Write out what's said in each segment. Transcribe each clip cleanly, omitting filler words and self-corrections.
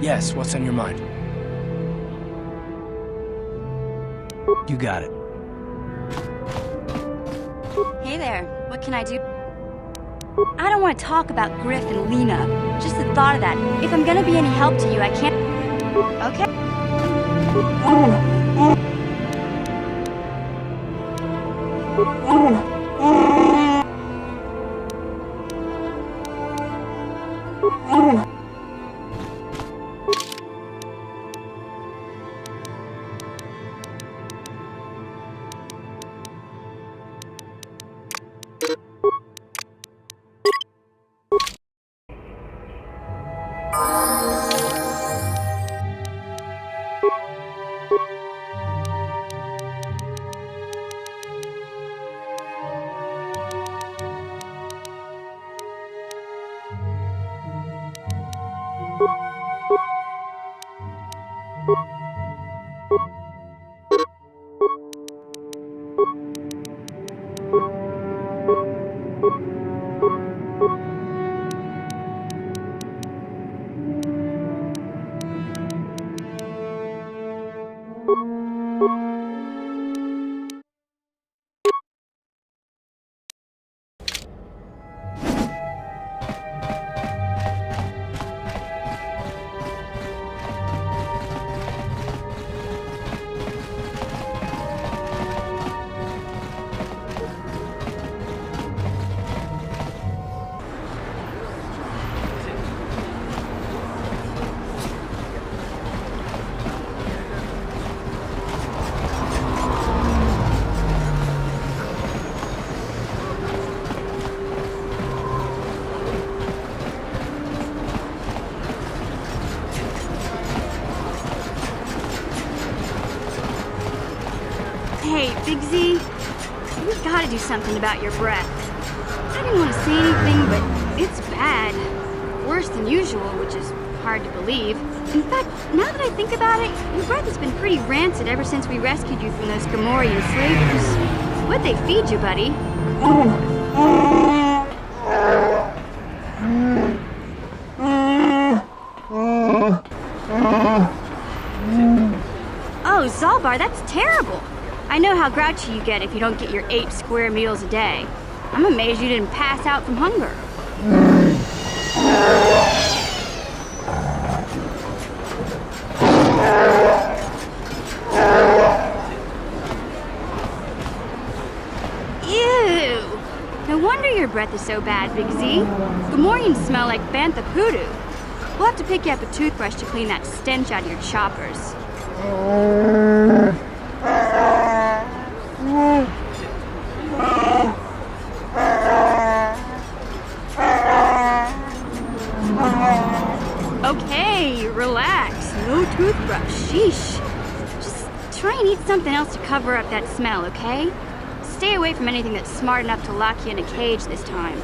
Yes, what's on your mind? You got it. Hey there, what can I do? I don't want to talk about Griff and Lena. Just the thought of that. If I'm gonna be any help to you, I can't... Okay. Hey, Big Z, we gotta do something about your breath. I didn't want to say anything, but it's bad. Worse than usual, which is hard to believe. In fact, now that I think about it, your breath has been pretty rancid ever since we rescued you from those Gamorrean slavers. What'd they feed you, buddy? Oh, Zalbar, that's terrible. I know how grouchy you get if you don't get your 8 square meals a day. I'm amazed you didn't pass out from hunger. Ew! No wonder your breath is so bad, Big Z. Gamorreans smell like bantha poodoo. We'll have to pick you up a toothbrush to clean that stench out of your choppers. Okay, relax. No toothbrush. Sheesh. Just try and eat something else to cover up that smell, okay? Stay away from anything that's smart enough to lock you in a cage this time.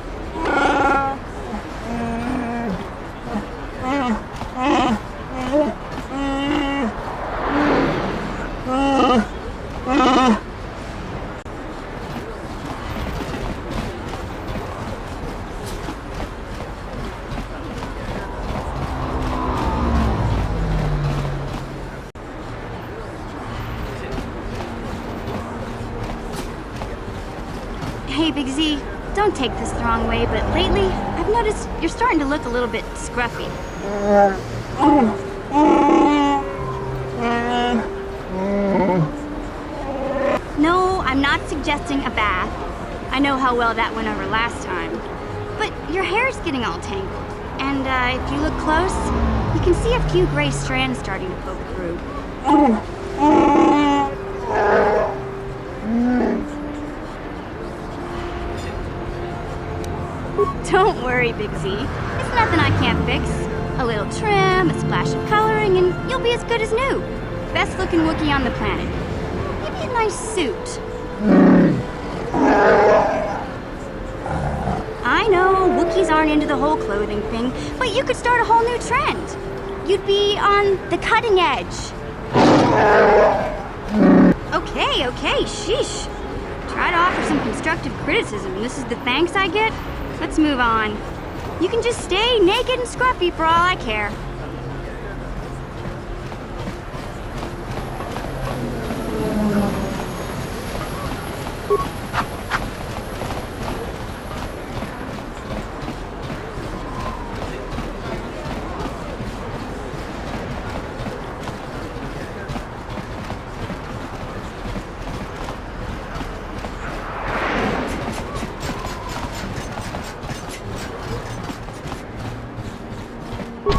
Hey, Big Z, don't take this the wrong way, but lately, I've noticed you're starting to look a little bit scruffy. No, I'm not suggesting a bath. I know how well that went over last time. But your hair's getting all tangled, and if you look close, you can see a few gray strands starting to poke through. Don't worry, Big Z. It's nothing I can't fix. A little trim, a splash of coloring, and you'll be as good as new. Best looking Wookiee on the planet. Maybe a nice suit. I know, Wookiees aren't into the whole clothing thing, but you could start a whole new trend. You'd be on the cutting edge. Okay, sheesh. Try to offer some constructive criticism, and this is the thanks I get? Let's move on. You can just stay naked and scruffy for all I care.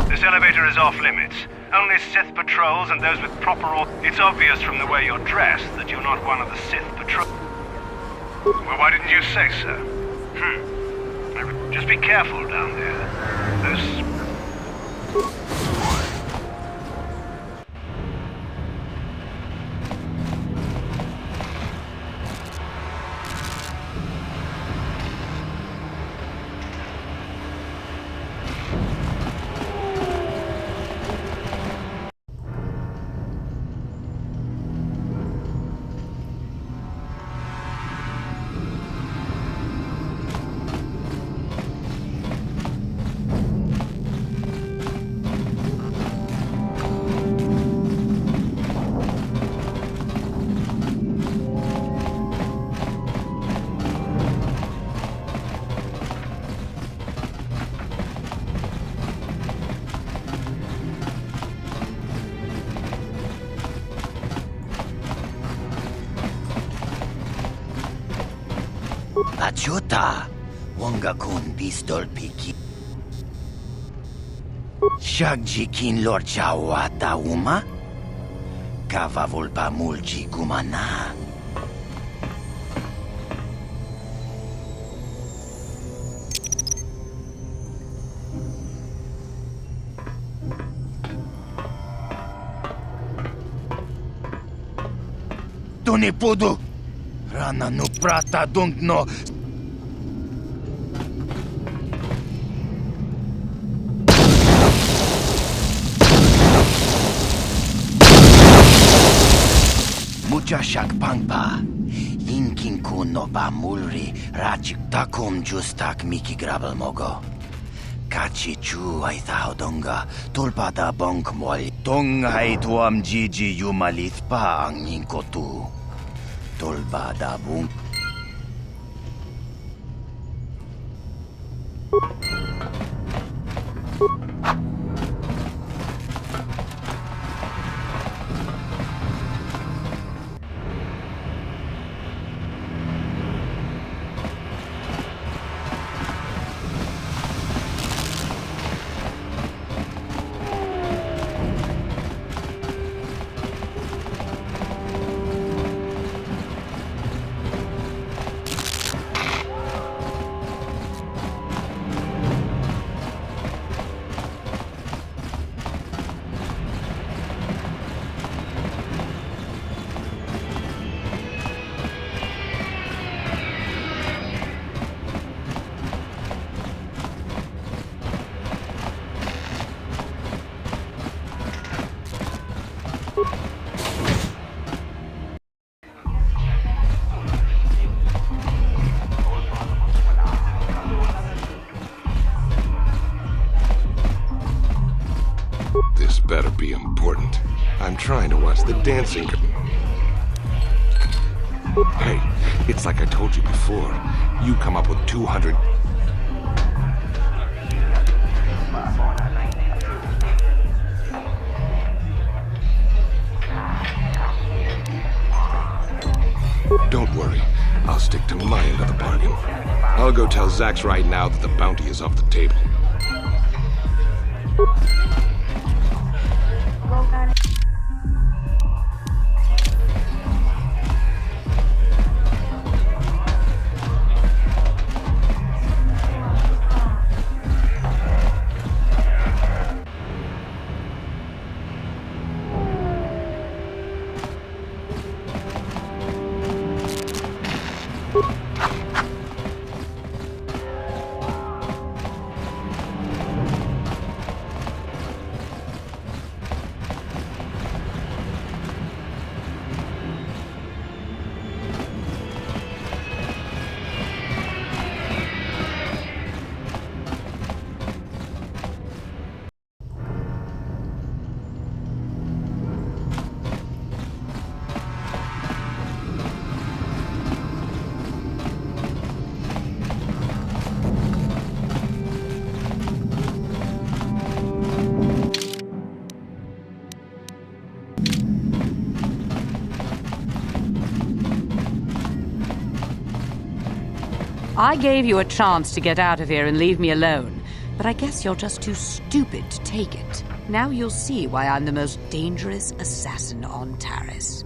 This elevator is off limits. Only Sith patrols and those with proper It's obvious from the way you're dressed that you're not one of the Sith patrol. Well, why didn't you say so? Just be careful down there. Those... Achuta, Wangakun pistol piki. Shagjikin lorchawata uma? Kava volpa mulji gumana. Tone podo! Rana no prata dong no. Mucha shak pangpa. Inkin kuno ba mulri rachik takum justak miki grabel mogo. Kachi chu ay donga tulpa da bonk mol. Tong ay tuam jiji yumalit pa ang ninkotu. Tulba da bung. This better be important. I'm trying to watch the dancing. Hey, it's like I told you before. You come up with 200... Don't worry. I'll stick to my end of the bargain. I'll go tell Zax right now that the bounty is off the table. I gave you a chance to get out of here and leave me alone, but I guess you're just too stupid to take it. Now you'll see why I'm the most dangerous assassin on Taris.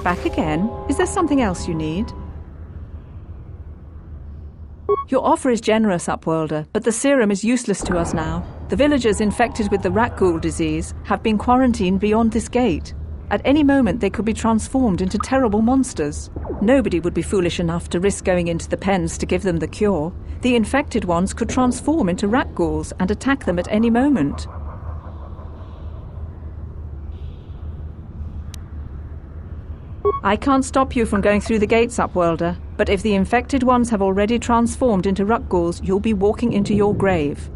Back again? Is there something else you need? Your offer is generous, Upworlder, but the serum is useless to us now. The villagers infected with the rat ghoul disease have been quarantined beyond this gate. At any moment they could be transformed into terrible monsters. Nobody would be foolish enough to risk going into the pens to give them the cure. The infected ones could transform into rat ghouls and attack them at any moment. I can't stop you from going through the gates, Upworlder, but if the infected ones have already transformed into rat ghouls, you'll be walking into your grave.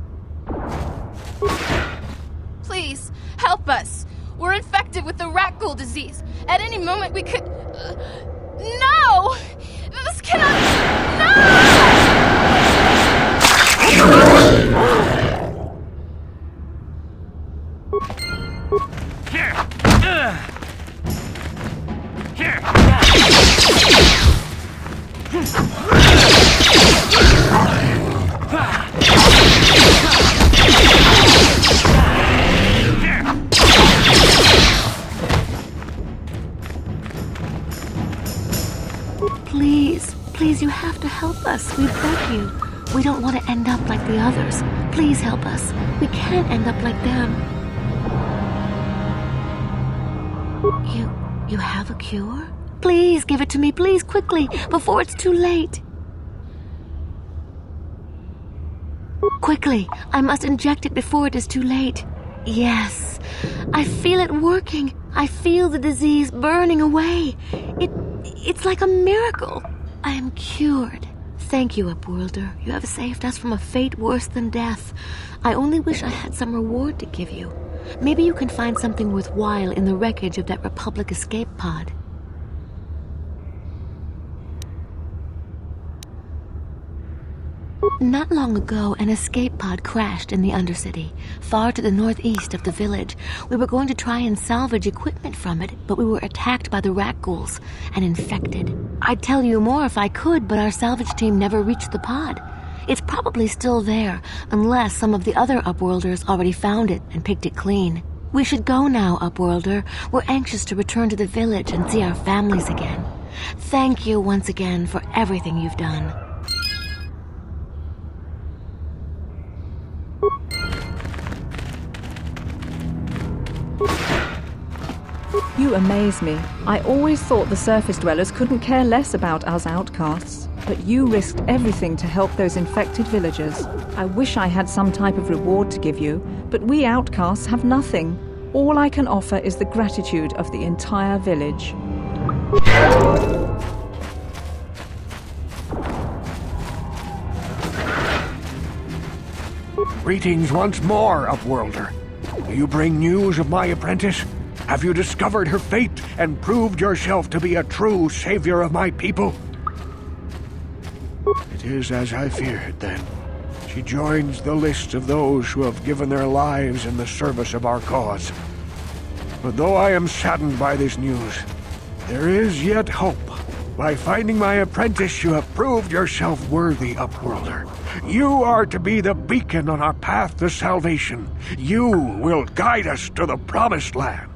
Please, help us! We're infected with the rat ghoul disease. At any moment we could... No! This cannot... Please, you have to help us. We beg you. We don't want to end up like the others. Please help us. We can't end up like them. You have a cure? Please give it to me, please, quickly, before it's too late. Quickly, I must inject it before it is too late. Yes, I feel it working. I feel the disease burning away. It's like a miracle. I am cured. Thank you, Upworlder. You have saved us from a fate worse than death. I only wish I had some reward to give you. Maybe you can find something worthwhile in the wreckage of that Republic escape pod. Not long ago, an escape pod crashed in the Undercity, far to the northeast of the village. We were going to try and salvage equipment from it, but we were attacked by the rat ghouls and infected. I'd tell you more if I could, but our salvage team never reached the pod. It's probably still there, unless some of the other Upworlders already found it and picked it clean. We should go now, Upworlder. We're anxious to return to the village and see our families again. Thank you once again for everything you've done. You amaze me. I always thought the surface dwellers couldn't care less about us outcasts, but you risked everything to help those infected villagers. I wish I had some type of reward to give you, but we outcasts have nothing. All I can offer is the gratitude of the entire village. Greetings once more, Upworlder. Do you bring news of my apprentice? Have you discovered her fate and proved yourself to be a true savior of my people? It is as I feared, then. She joins the list of those who have given their lives in the service of our cause. But though I am saddened by this news, there is yet hope. By finding my apprentice, you have proved yourself worthy, Upworlder. You are to be the beacon on our path to salvation. You will guide us to the Promised Land.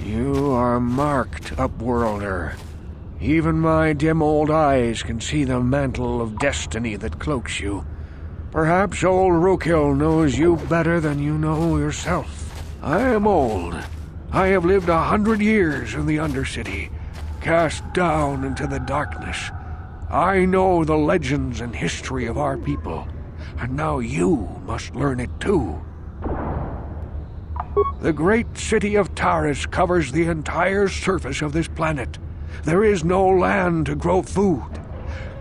You are marked, Upworlder. Even my dim old eyes can see the mantle of destiny that cloaks you. Perhaps old Rookhill knows you better than you know yourself. I am old. I have lived 100 years in the Undercity, cast down into the darkness. I know the legends and history of our people, and now you must learn it too. The great city of Taris covers the entire surface of this planet. There is no land to grow food.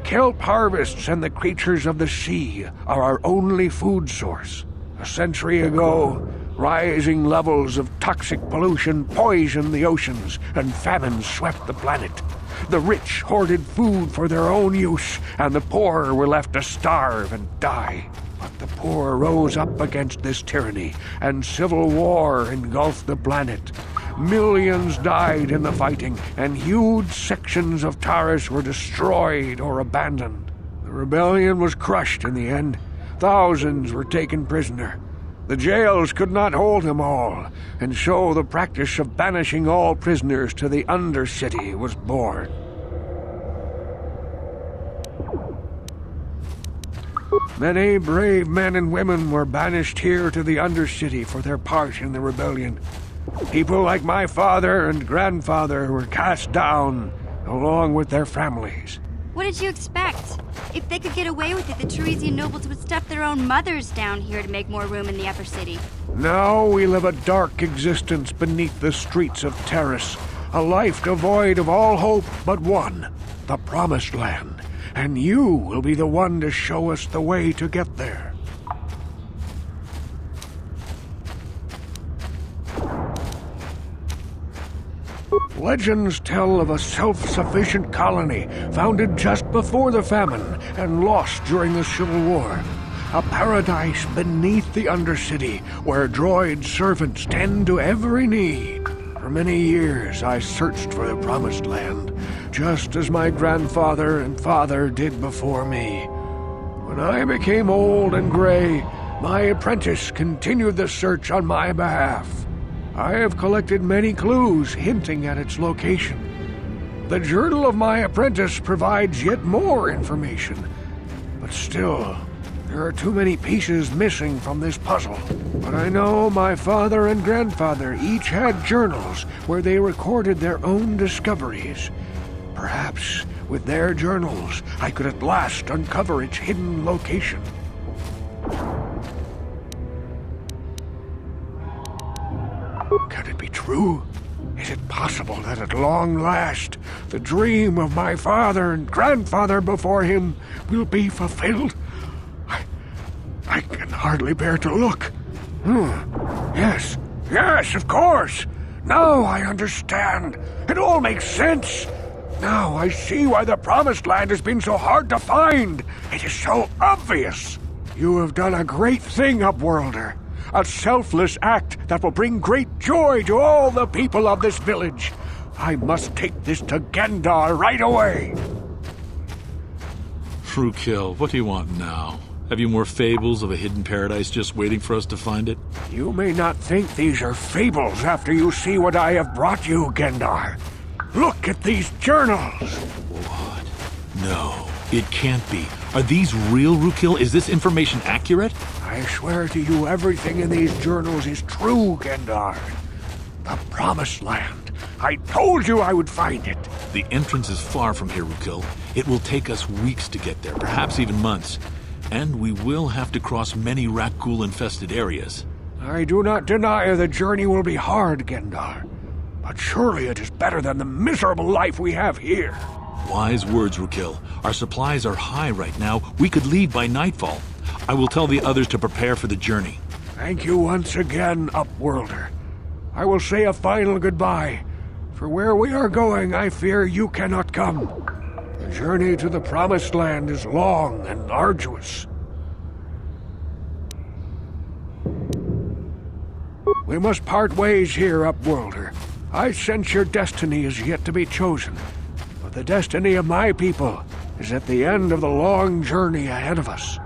Kelp harvests and the creatures of the sea are our only food source. A century ago, rising levels of toxic pollution poisoned the oceans and famine swept the planet. The rich hoarded food for their own use, and the poor were left to starve and die. But the poor rose up against this tyranny, and civil war engulfed the planet. Millions died in the fighting, and huge sections of Taris were destroyed or abandoned. The rebellion was crushed in the end. Thousands were taken prisoner. The jails could not hold them all, and so the practice of banishing all prisoners to the Undercity was born. Many brave men and women were banished here to the Undercity for their part in the rebellion. People like my father and grandfather were cast down, along with their families. What did you expect? If they could get away with it, the Tarisian nobles would stuff their own mothers down here to make more room in the upper city. Now we live a dark existence beneath the streets of Taris, a life devoid of all hope but one, the Promised Land. And you will be the one to show us the way to get there. Legends tell of a self-sufficient colony founded just before the famine and lost during the Civil War. A paradise beneath the Undercity where droid servants tend to every need. For many years I searched for the Promised Land, just as my grandfather and father did before me. When I became old and gray, my apprentice continued the search on my behalf. I have collected many clues hinting at its location. The journal of my apprentice provides yet more information, but still, there are too many pieces missing from this puzzle. But I know my father and grandfather each had journals where they recorded their own discoveries. Perhaps with their journals, I could at last uncover its hidden location. Can it be true? Is it possible that at long last, the dream of my father and grandfather before him will be fulfilled? I can hardly bear to look. Yes, of course. Now I understand. It all makes sense. Now I see why the Promised Land has been so hard to find. It is so obvious. You have done a great thing, Upworlder. A selfless act that will bring great joy to all the people of this village. I must take this to Gendar right away. Rookhill, what do you want now? Have you more fables of a hidden paradise just waiting for us to find it? You may not think these are fables after you see what I have brought you, Gendar. Look at these journals. What? No, it can't be. Are these real, Rookhill? Is this information accurate? I swear to you everything in these journals is true, Gendar. The Promised Land. I told you I would find it. The entrance is far from here, Rookhill. It will take us weeks to get there, perhaps even months. And we will have to cross many Rakghoul-infested areas. I do not deny the journey will be hard, Gendar. But surely it is better than the miserable life we have here. Wise words, Rookhill. Our supplies are high right now. We could leave by nightfall. I will tell the others to prepare for the journey. Thank you once again, Upworlder. I will say a final goodbye. For where we are going, I fear you cannot come. The journey to the Promised Land is long and arduous. We must part ways here, Upworlder. I sense your destiny is yet to be chosen, but the destiny of my people is at the end of the long journey ahead of us.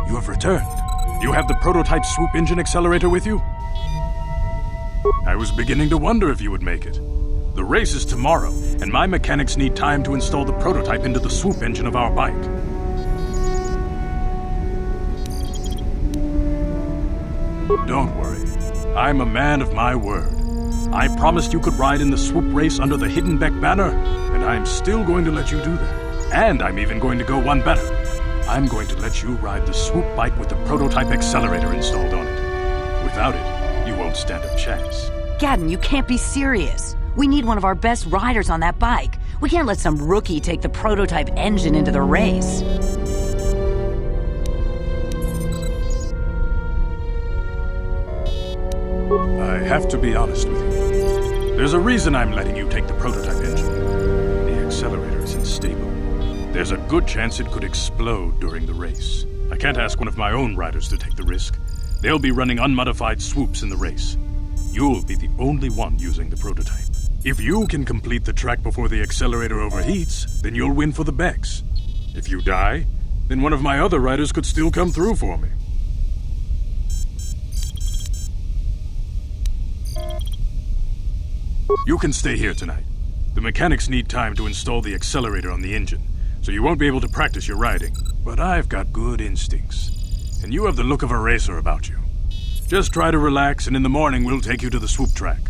You have returned. You have the prototype swoop engine accelerator with you? I was beginning to wonder if you would make it. The race is tomorrow, and my mechanics need time to install the prototype into the swoop engine of our bike. Don't worry. I'm a man of my word. I promised you could ride in the swoop race under the Hiddenbeck banner, and I'm still going to let you do that. And I'm even going to go one better. I'm going to let you ride the swoop bike with the prototype accelerator installed on it. Without it, you won't stand a chance. Gadden, you can't be serious. We need one of our best riders on that bike. We can't let some rookie take the prototype engine into the race. I have to be honest with you. There's a reason I'm letting you take the prototype engine. The accelerator is unstable. There's a good chance it could explode during the race. I can't ask one of my own riders to take the risk. They'll be running unmodified swoops in the race. You'll be the only one using the prototype. If you can complete the track before the accelerator overheats, then you'll win for the Becks. If you die, then one of my other riders could still come through for me. You can stay here tonight. The mechanics need time to install the accelerator on the engine, so you won't be able to practice your riding. But I've got good instincts, and you have the look of a racer about you. Just try to relax, and in the morning we'll take you to the swoop track.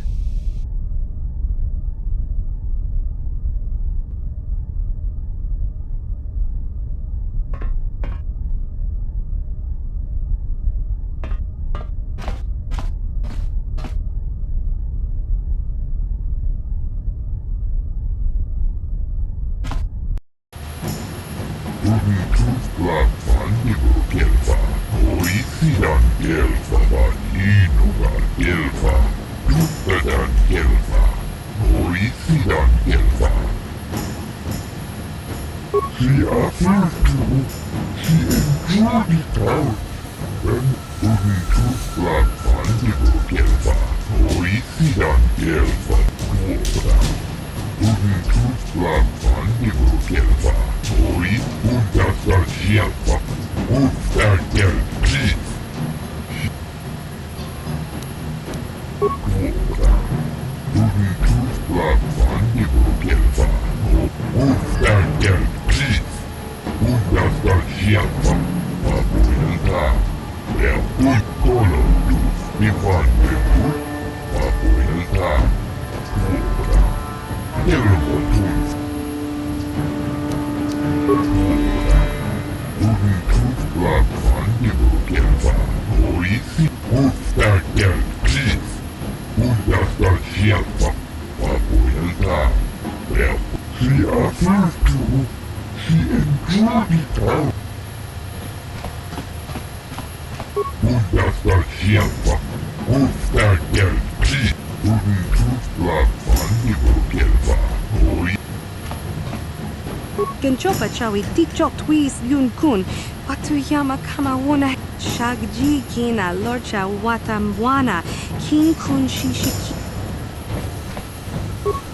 Genchopa chawi tikchok twis yun kun. Watuyama kama wona shagji kina lorcha watamwana. King kun shishiki.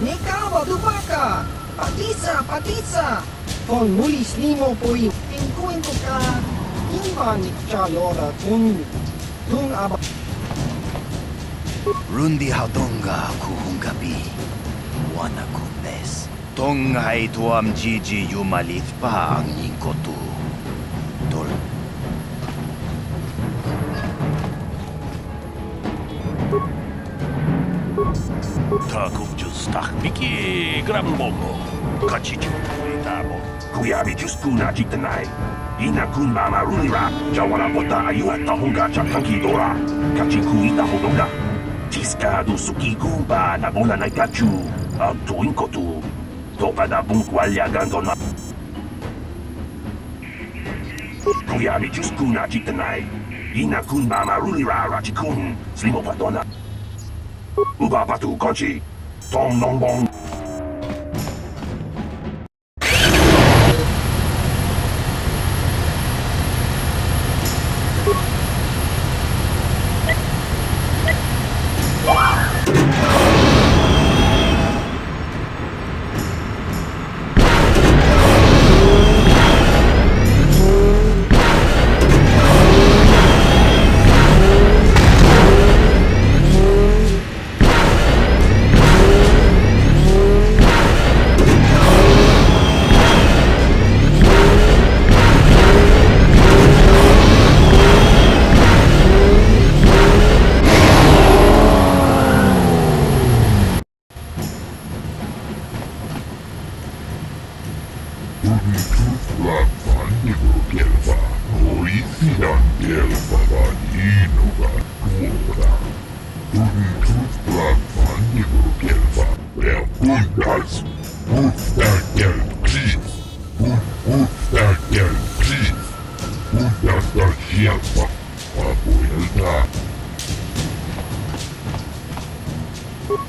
Nekawa dubaka! Patisa! Con mulis limo poi encuentro ka Ivan chalora tun aba. Rundi haudonga kuhungabi. Wana kumbes. Tongai tuam jiji yumalit pa ang yingkotu. Tol. Takupjus tak miki grabmogo. Kachichu itabo. Kuyabi juskuna jitanai. Ina kun mama rulira. Jawana bota ayuat tahunga chakanki dora. Kachiku ita hodonga. Tiska du suki kumba na bona na kachu. Tuin kotu. Topa da bunkwalya gandona. Kuyabi juskuna jitanai. Ina kun mama rulira rachikun. Slimo padona. Uba patu kochi. Tom nongbong.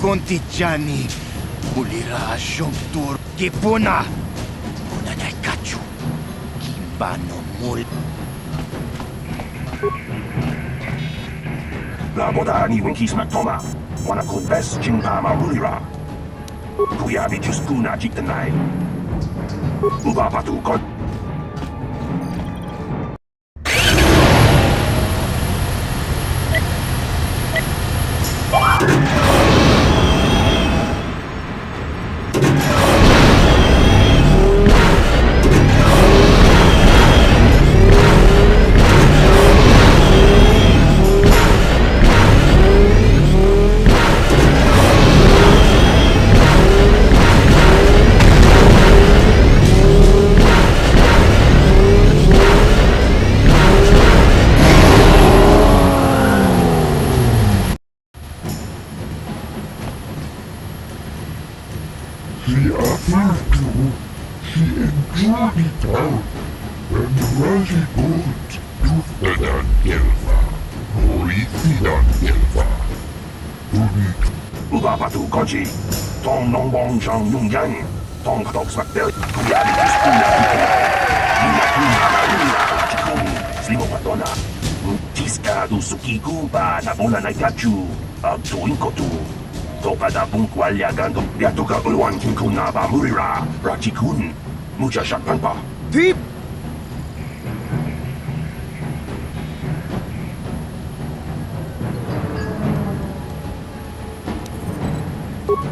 Contigiani, ulira jomtur, kipuna, una na kachu, kimbano mul. La boda ni winkis matoma. Wana kun bes chimpa marulira. Kuyabi juskuna jitanai. Uba patu kon. Uba patu kochi. Tom nongbong chang yung yang. tong dogs makbel. Kuyari juspuna kita. Inakun amaruna lachikun slimo patona. Tiska du sukiku ba nabona na gachu. Tuin kotu. Toka da bungkwalya gando. Yatoka uluan kinkuna ba murira. Rachikun. Mucha shakpanpa. Deep!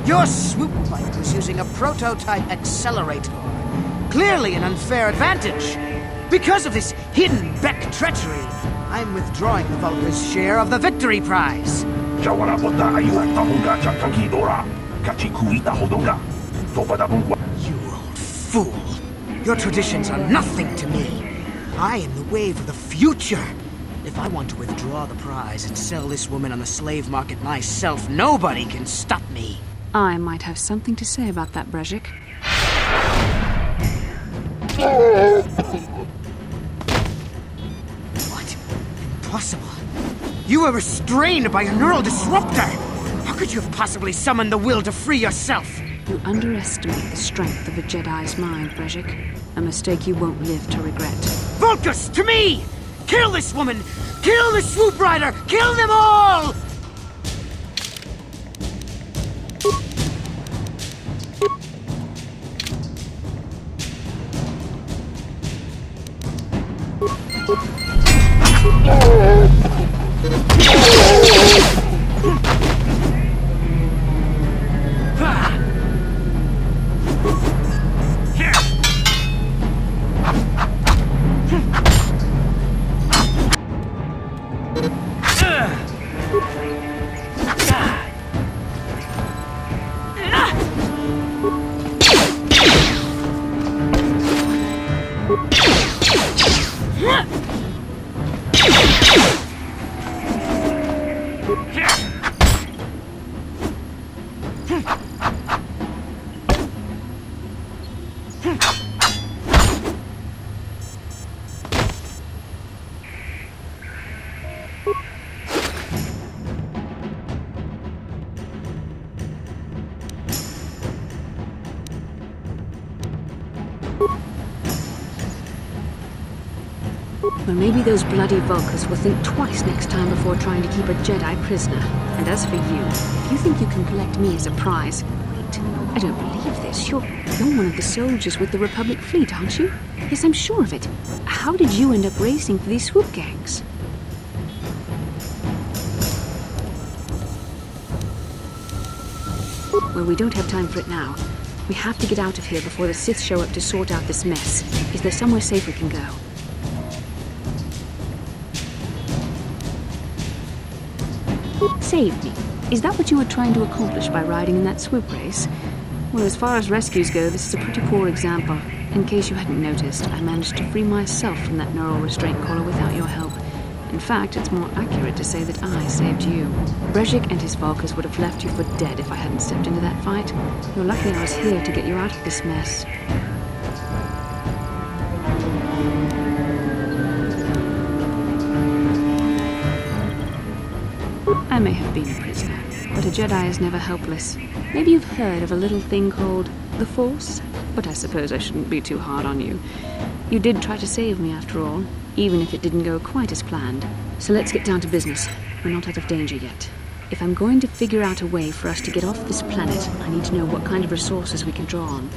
Your swoop flight was using a prototype accelerator. Clearly an unfair advantage. Because of this hidden Beck treachery, I'm withdrawing the Vulca's share of the victory prize. Jawana bota ayuat tahunga chakanki dora. Kachikuita hodonga. Topa da bungwa. You old fool. Your traditions are nothing to me. I am the wave of the future. If I want to withdraw the prize and sell this woman on the slave market myself, nobody can stop me. I might have something to say about that, Brejik. What? Impossible. You were restrained by a neural disruptor. How could you have possibly summoned the will to free yourself? You underestimate the strength of a Jedi's mind, Brejik. A mistake you won't live to regret. Vulcus, to me! Kill this woman! Kill the swoop rider! Kill them all! Well, maybe those bloody Vulcans will think twice next time before trying to keep a Jedi prisoner. And as for you, if you think you can collect me as a prize... Wait, I don't believe this. You're one of the soldiers with the Republic fleet, aren't you? Yes, I'm sure of it. How did you end up racing for these swoop gangs? Well, we don't have time for it now. We have to get out of here before the Sith show up to sort out this mess. Is there somewhere safe we can go? Save me. Is that what you were trying to accomplish by riding in that swoop race? Well, as far as rescues go, this is a pretty poor example. In case you hadn't noticed, I managed to free myself from that neural restraint collar without your help. In fact, it's more accurate to say that I saved you. Brejik and his Vulcans would have left you for dead if I hadn't stepped into that fight. You're lucky I was here to get you out of this mess. I may have been a prisoner, but a Jedi is never helpless. Maybe you've heard of a little thing called the Force? But I suppose I shouldn't be too hard on you. You did try to save me after all, even if it didn't go quite as planned. So let's get down to business. We're not out of danger yet. If I'm going to figure out a way for us to get off this planet, I need to know what kind of resources we can draw on.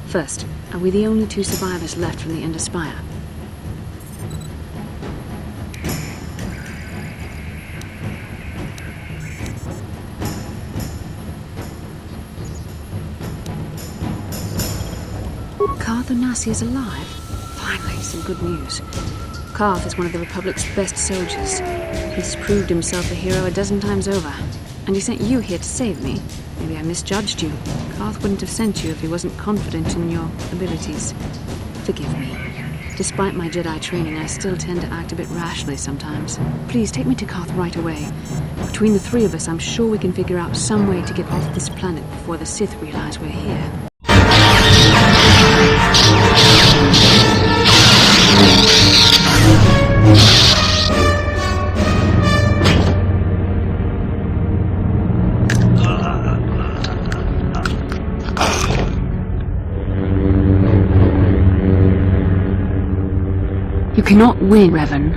First, are we the only two survivors left from the Ender Spire? Nasi is alive. Finally, some good news. Karth is one of the Republic's best soldiers. He's proved himself a hero a dozen times over. And he sent you here to save me. Maybe I misjudged you. Karth wouldn't have sent you if he wasn't confident in your abilities. Forgive me. Despite my Jedi training, I still tend to act a bit rashly sometimes. Please, take me to Karth right away. Between the three of us, I'm sure we can figure out some way to get off this planet before the Sith realize we're here. You cannot win, Revan.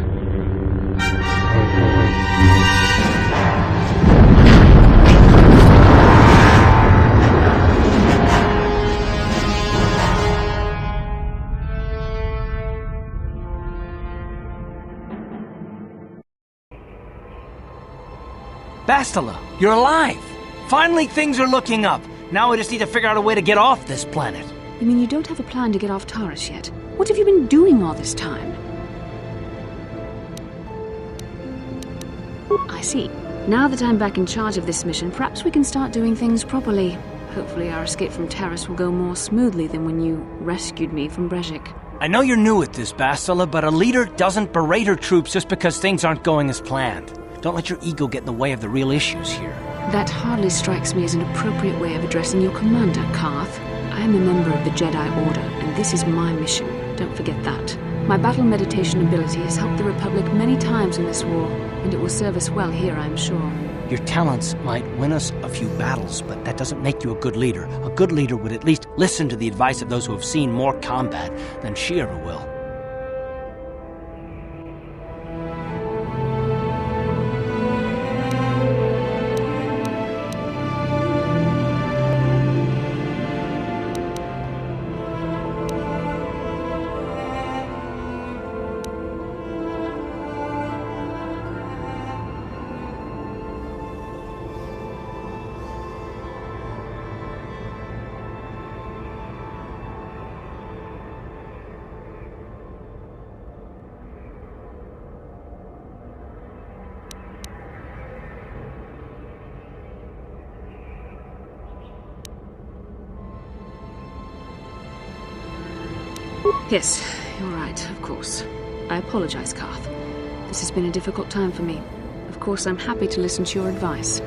Bastila, you're alive! Finally, things are looking up. Now we just need to figure out a way to get off this planet. You mean you don't have a plan to get off Taris yet? What have you been doing all this time? I see. Now that I'm back in charge of this mission, perhaps we can start doing things properly. Hopefully our escape from Taris will go more smoothly than when you rescued me from Brejik. I know you're new at this, Bastila, but a leader doesn't berate her troops just because things aren't going as planned. Don't let your ego get in the way of the real issues here. That hardly strikes me as an appropriate way of addressing your commander, Karth. I am a member of the Jedi Order, and this is my mission. Don't forget that. My battle meditation ability has helped the Republic many times in this war, and it will serve us well here, I'm sure. Your talents might win us a few battles, but that doesn't make you a good leader. A good leader would at least listen to the advice of those who have seen more combat than she ever will. Yes, you're right, of course. I apologize, Karth. This has been a difficult time for me. Of course, I'm happy to listen to your advice.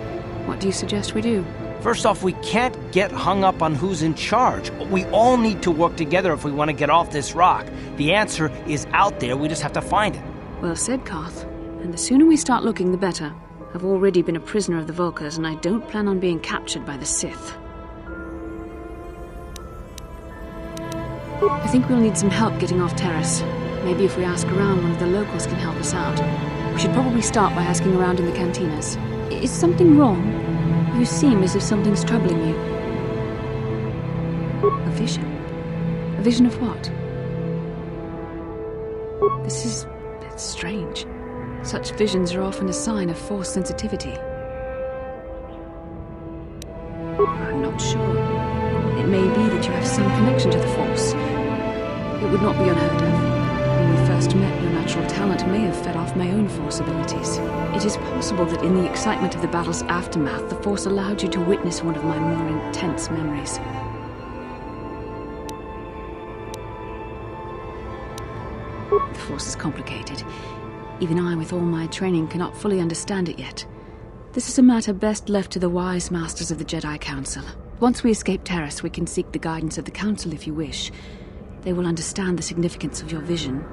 What do you suggest we do? First off, we can't get hung up on who's in charge. We all need to work together if we want to get off this rock. The answer is out there, we just have to find it. Well said, Karth. And the sooner we start looking, the better. I've already been a prisoner of the Vulkars, and I don't plan on being captured by the Sith. I think we'll need some help getting off Taris. Maybe if we ask around, one of the locals can help us out. We should probably start by asking around in the cantinas. Is something wrong? You seem as if something's troubling you. A vision? A vision of what? It's strange. Such visions are often a sign of Force sensitivity. I'm not sure. It may be that you have some connection to the Force. It would not be unheard of. When we first met, your natural talent may have fed off my own Force abilities. It is possible that in the excitement of the battle's aftermath, the Force allowed you to witness one of my more intense memories. The Force is complicated. Even I, with all my training, cannot fully understand it yet. This is a matter best left to the wise masters of the Jedi Council. Once we escape Taris, we can seek the guidance of the Council if you wish. They will understand the significance of your vision,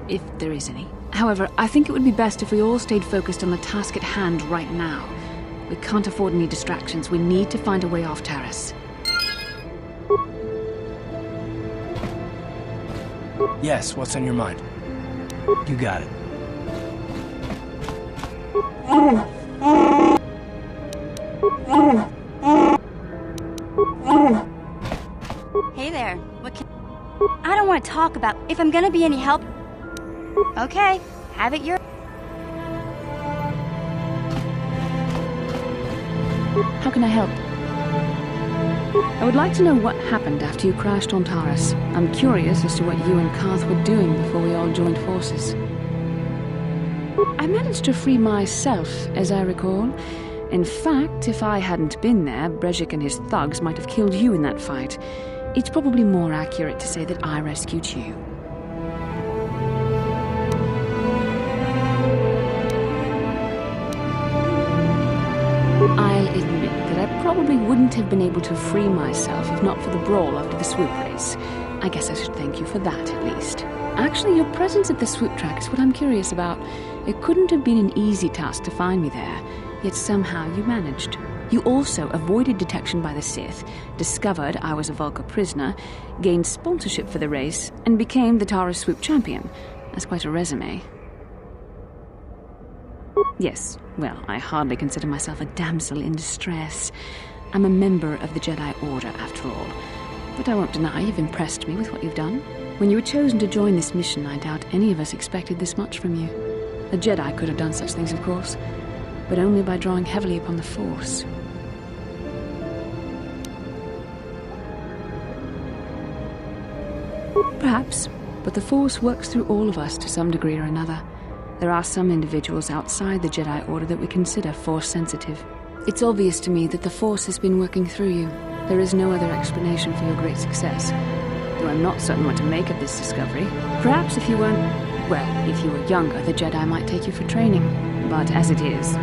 if there is any. However, I think it would be best if we all stayed focused on the task at hand right now. We can't afford any distractions. We need to find a way off Taris. Yes, what's on your mind? You got it. Hey there. What can... I don't want to talk about if I'm gonna be any help. Okay, have it your... How can I help? I would like to know what happened after you crashed on Taris. I'm curious as to what you and Karth were doing before we all joined forces. I managed to free myself, as I recall. In fact, if I hadn't been there, Brejik and his thugs might have killed you in that fight. It's probably more accurate to say that I rescued you. I'll admit that I probably wouldn't have been able to free myself if not for the brawl after the swoop race. I guess I should thank you for that, at least. Actually, your presence at the swoop track is what I'm curious about. It couldn't have been an easy task to find me there, yet somehow you managed. You also avoided detection by the Sith, discovered I was a Vulkar prisoner, gained sponsorship for the race, and became the Taris swoop champion. That's quite a resume. Yes, well, I hardly consider myself a damsel in distress. I'm a member of the Jedi Order, after all. But I won't deny you've impressed me with what you've done. When you were chosen to join this mission, I doubt any of us expected this much from you. A Jedi could have done such things, of course, but only by drawing heavily upon the Force. Perhaps, but the Force works through all of us to some degree or another. There are some individuals outside the Jedi Order that we consider Force-sensitive. It's obvious to me that the Force has been working through you. There is no other explanation for your great success. Though I'm not certain what to make of this discovery. Perhaps if you weren't... well, if you were younger, the Jedi might take you for training. But as it is...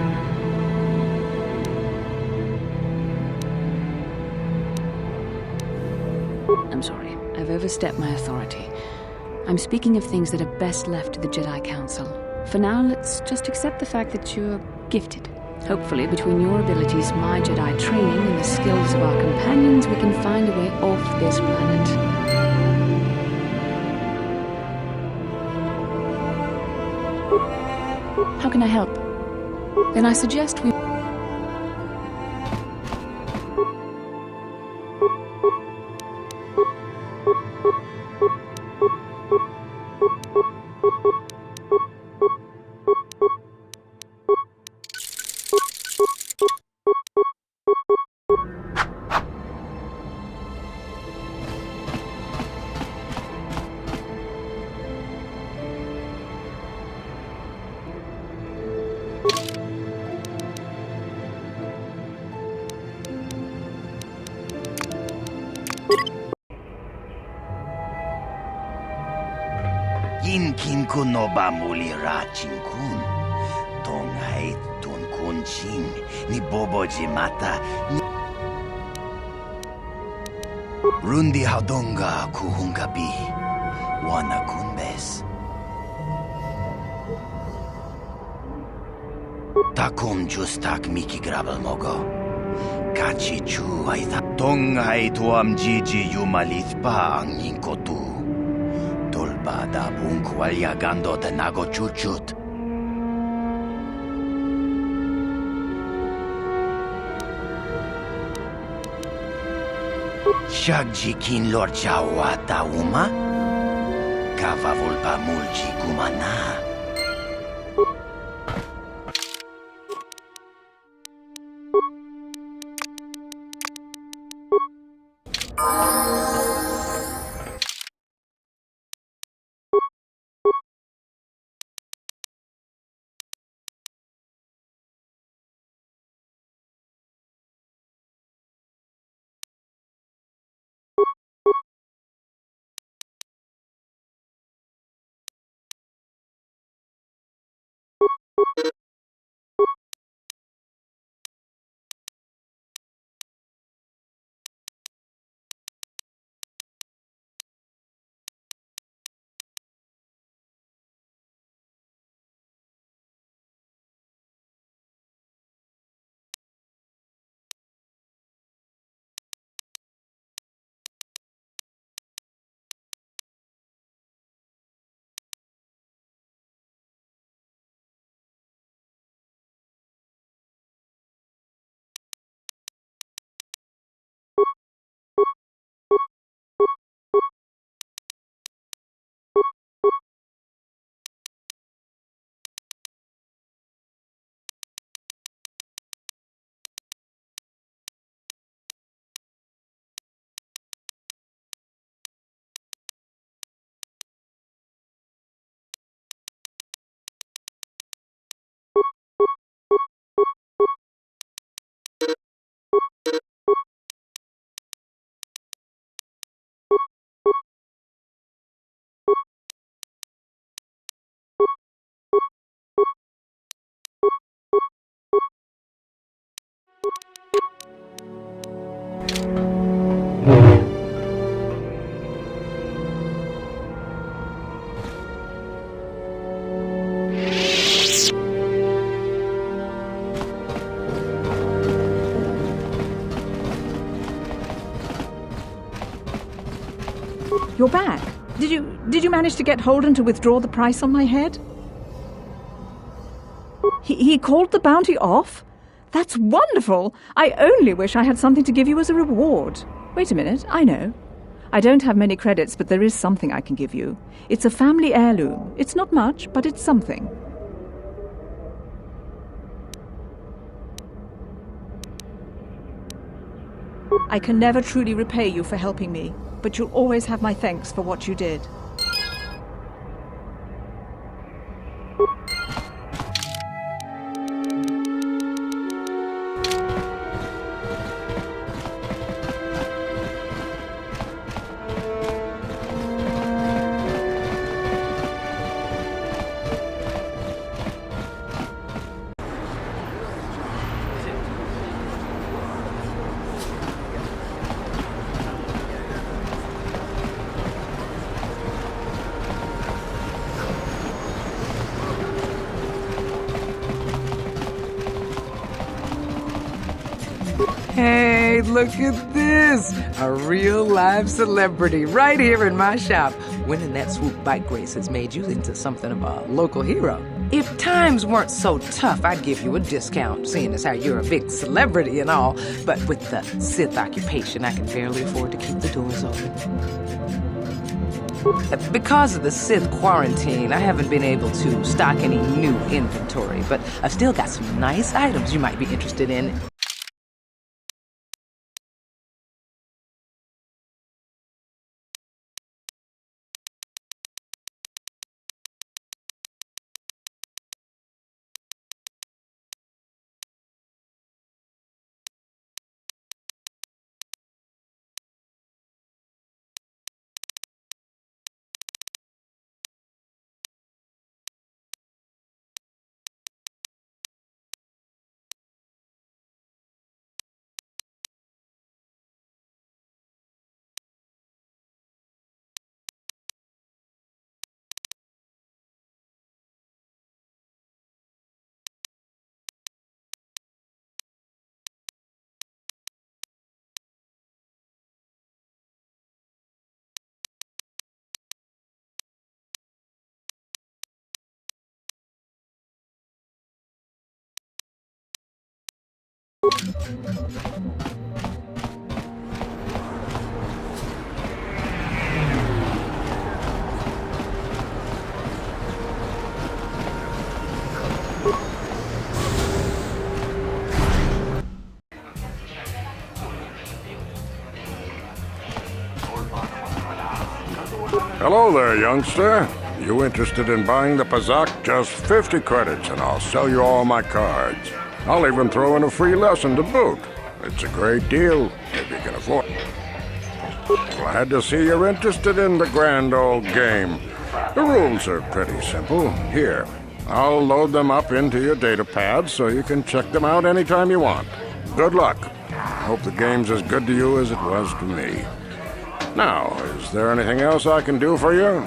I'm sorry. I've overstepped my authority. I'm speaking of things that are best left to the Jedi Council. For now, let's just accept the fact that you're gifted. Hopefully, between your abilities, my Jedi training, and the skills of our companions, we can find a way off this planet. How can I help? Then I suggest we... Inkin kun no ba muli rachin kun. Tongait tun kun ching ni boboji mata ni Rundi hadonga kuhungabi wana kunbes. Takum justak miki grabel mogo. Kachi chu aitha tongait tuam jiji yumalith pa ang ninkotu. Tulbada bunkwalya gando te nago chuchut. Shagji kin lorcha wata uma? Kava volpa mulji kumana. You're back. Did you... Did you manage to get Holden to withdraw the price on my head? He called the bounty off? That's wonderful! I only wish I had something to give you as a reward. Wait a minute, I know. I don't have many credits, but there is something I can give you. It's a family heirloom. It's not much, but it's something. I can never truly repay you for helping me, but you'll always have my thanks for what you did. Hey, look at this! A real live celebrity right here in my shop. Winning that swoop bike race has made you into something of a local hero. If times weren't so tough, I'd give you a discount, seeing as how you're a big celebrity and all. But with the Sith occupation, I can barely afford to keep the doors open. Because of the Sith quarantine, I haven't been able to stock any new inventory, but I've still got some nice items you might be interested in. Hello there, youngster. You interested in buying the Pazak? Just 50 credits and I'll sell you all my cards. I'll even throw in a free lesson to boot. It's a great deal, if you can afford it. Glad to see you're interested in the grand old game. The rules are pretty simple. Here, I'll load them up into your data pad so you can check them out anytime you want. Good luck. Hope the game's as good to you as it was to me. Now, is there anything else I can do for you?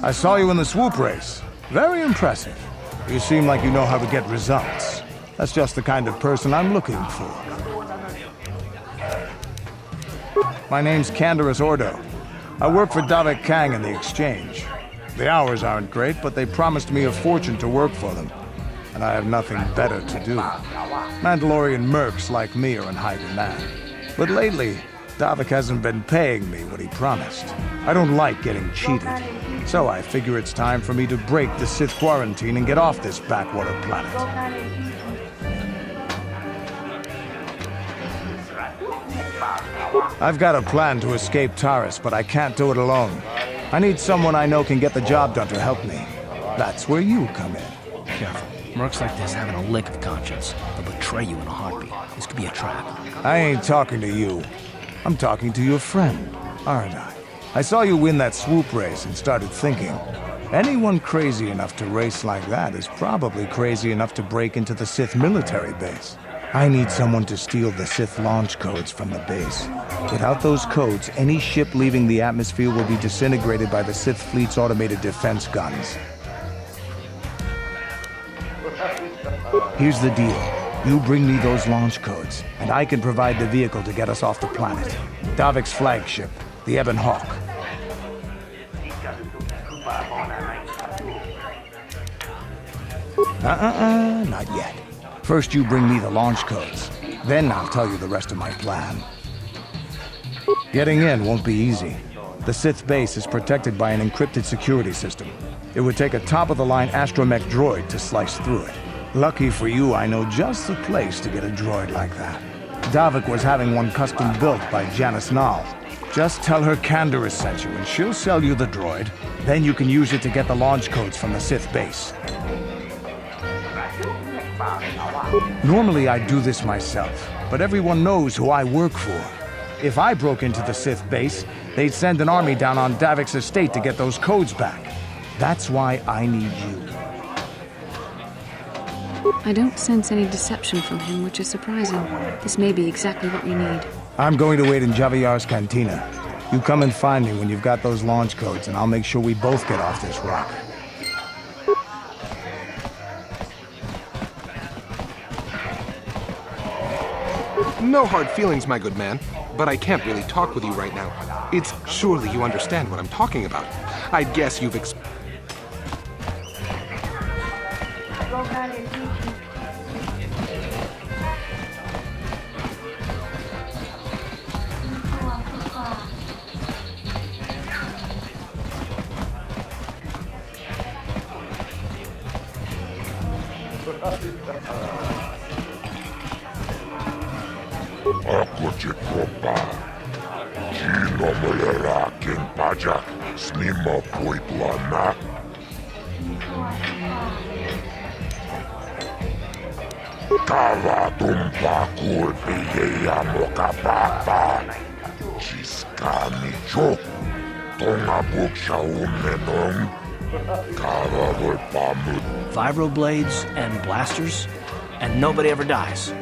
I saw you in the swoop race. Very impressive. You seem like you know how to get results. That's just the kind of person I'm looking for. My name's Canderous Ordo. I work for Davik Kang in the Exchange. The hours aren't great, but they promised me a fortune to work for them. And I have nothing better to do. Mandalorian mercs like me are in high demand. But lately, Davik hasn't been paying me what he promised. I don't like getting cheated. So I figure it's time for me to break the Sith quarantine and get off this backwater planet. I've got a plan to escape Taris, but I can't do it alone. I need someone I know can get the job done to help me. That's where you come in. Careful. Mercs like this haven't a lick of conscience. They'll betray you in a heartbeat. This could be a trap. I ain't talking to you. I'm talking to your friend, aren't I? I saw you win that swoop race and started thinking, anyone crazy enough to race like that is probably crazy enough to break into the Sith military base. I need someone to steal the Sith launch codes from the base. Without those codes, any ship leaving the atmosphere will be disintegrated by the Sith fleet's automated defense guns. Here's the deal. You bring me those launch codes, and I can provide the vehicle to get us off the planet. Davik's flagship, the Ebon Hawk. Not yet. First you bring me the launch codes. Then I'll tell you the rest of my plan. Getting in won't be easy. The Sith base is protected by an encrypted security system. It would take a top-of-the-line astromech droid to slice through it. Lucky for you, I know just the place to get a droid like that. Davik was having one custom built by Janice Nall. Just tell her Canderous sent you, and she'll sell you the droid. Then you can use it to get the launch codes from the Sith base. Normally I'd do this myself, but everyone knows who I work for. If I broke into the Sith base, they'd send an army down on Davik's estate to get those codes back. That's why I need you. I don't sense any deception from him, which is surprising. This may be exactly what we need. I'm going to wait in Javier's cantina. You come and find me when you've got those launch codes, and I'll make sure we both get off this rock. No hard feelings, my good man, but I can't really talk with you right now. It's surely you understand what I'm talking about. I guess you've Ako ci kopa. Kino mulera king pajak. Snima poitlana. Kava tumpa kulpiyeya mokapapa. Chiskani chok. Tonga buksha umenong. Kava volpamu. Vibroblades and blasters, and nobody ever dies.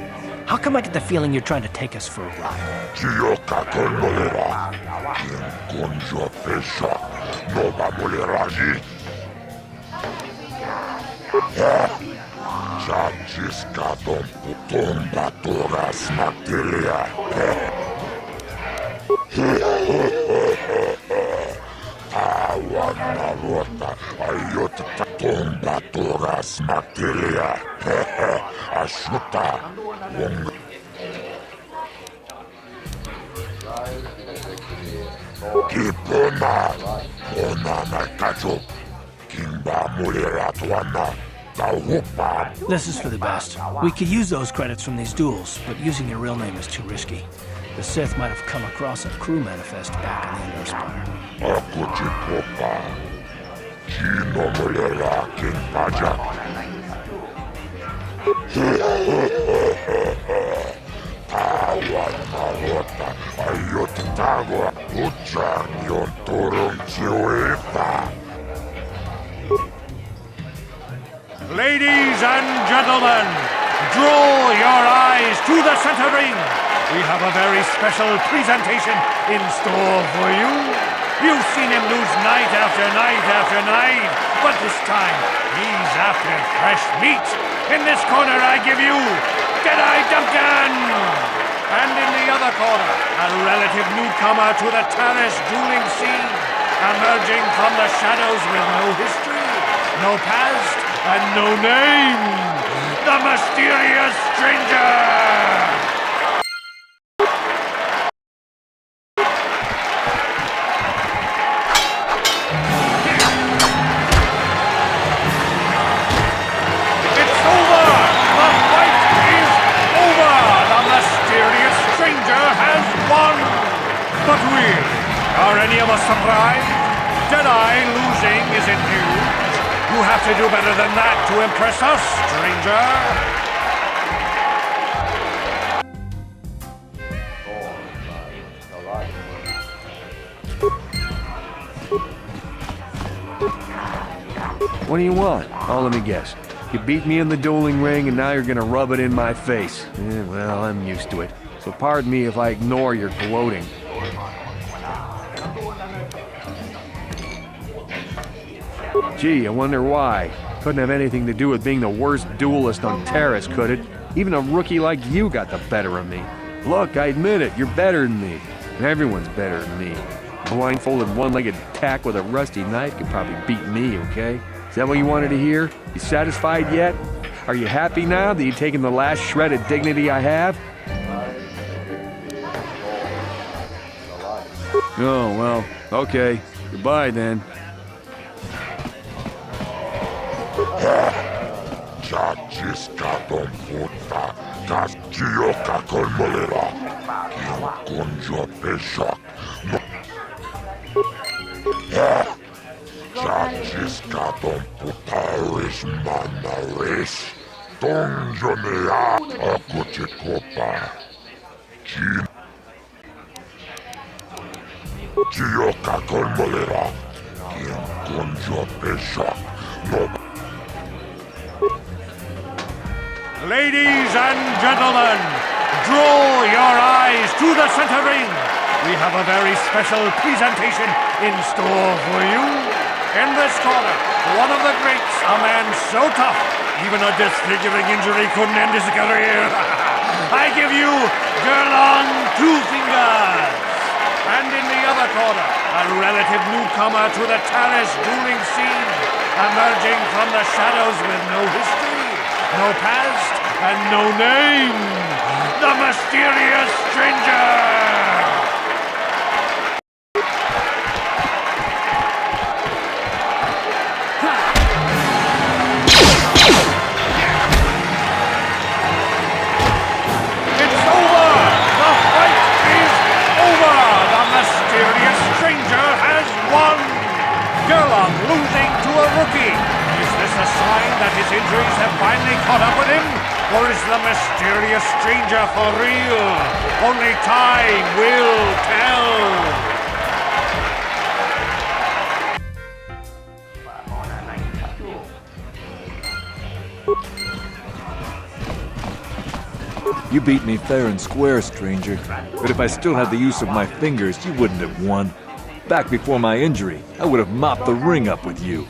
How come I get the feeling you're trying to take us for a ride? Chioka konolera. Konjo pesha. Nova moleraji. Chachiska tomba toras materia. Awana rota. Ayota tomba toras materia. Ashuta. Kipona, ona nakacho, kimba mulera tuana, taupa. This is for the best. We could use those credits from these duels, but using your real name is too risky. The Sith might have come across a crew manifest back on the Inner Spire. Ako chipopa, kino mulera kimpaja. Awana ayot tago uchan yon turun chiuepa. Ladies and gentlemen, draw your eyes to the center ring. We have a very special presentation in store for you. You've seen him lose night after night after night, but this time, he's after fresh meat. In this corner, I give you Deadeye Duncan! And in the other corner, a relative newcomer to the Taris dueling scene, emerging from the shadows with no history, no past, and no name, the mysterious stranger! But really, are any of us surprised? Deadeye losing isn't huge. You have to do better than that to impress us, stranger. What do you want? Oh, let me guess. You beat me in the dueling ring and now you're gonna rub it in my face. Well, I'm used to it. So pardon me if I ignore your gloating. Gee, I wonder why. Couldn't have anything to do with being the worst duelist on Taris, could it? Even a rookie like you got the better of me. Look, I admit it, you're better than me. Everyone's better than me. Blindfolded one-legged tack with a rusty knife could probably beat me, okay? Is that what you wanted to hear? You satisfied yet? Are you happy now that you've taken the last shred of dignity I have? Oh, well, okay. Goodbye, then. Chachiskaton puta, Kastioka kolmolera, Konjo peshak. Chachiskaton putaris manaris, Tonjonea akochikopa. Chioka kolmolera, Konjo peshak. Ladies and gentlemen, draw your eyes to the center ring. We have a very special presentation in store for you. In this corner, one of the greats, a man so tough, even a disfiguring injury couldn't end his career. I give you Gerlong Two Fingers. And in the other corner, a relative newcomer to the Taris dueling scene, emerging from the shadows with no history, no past, and no name, the mysterious stranger! It's over! The fight is over! The mysterious stranger has won! Gerlong losing to a rookie. Is this a sign that his injuries have finally caught up with him? Or is the mysterious stranger for real? Only time will tell! You beat me fair and square, stranger. But if I still had the use of my fingers, you wouldn't have won. Back before my injury, I would have mopped the ring up with you.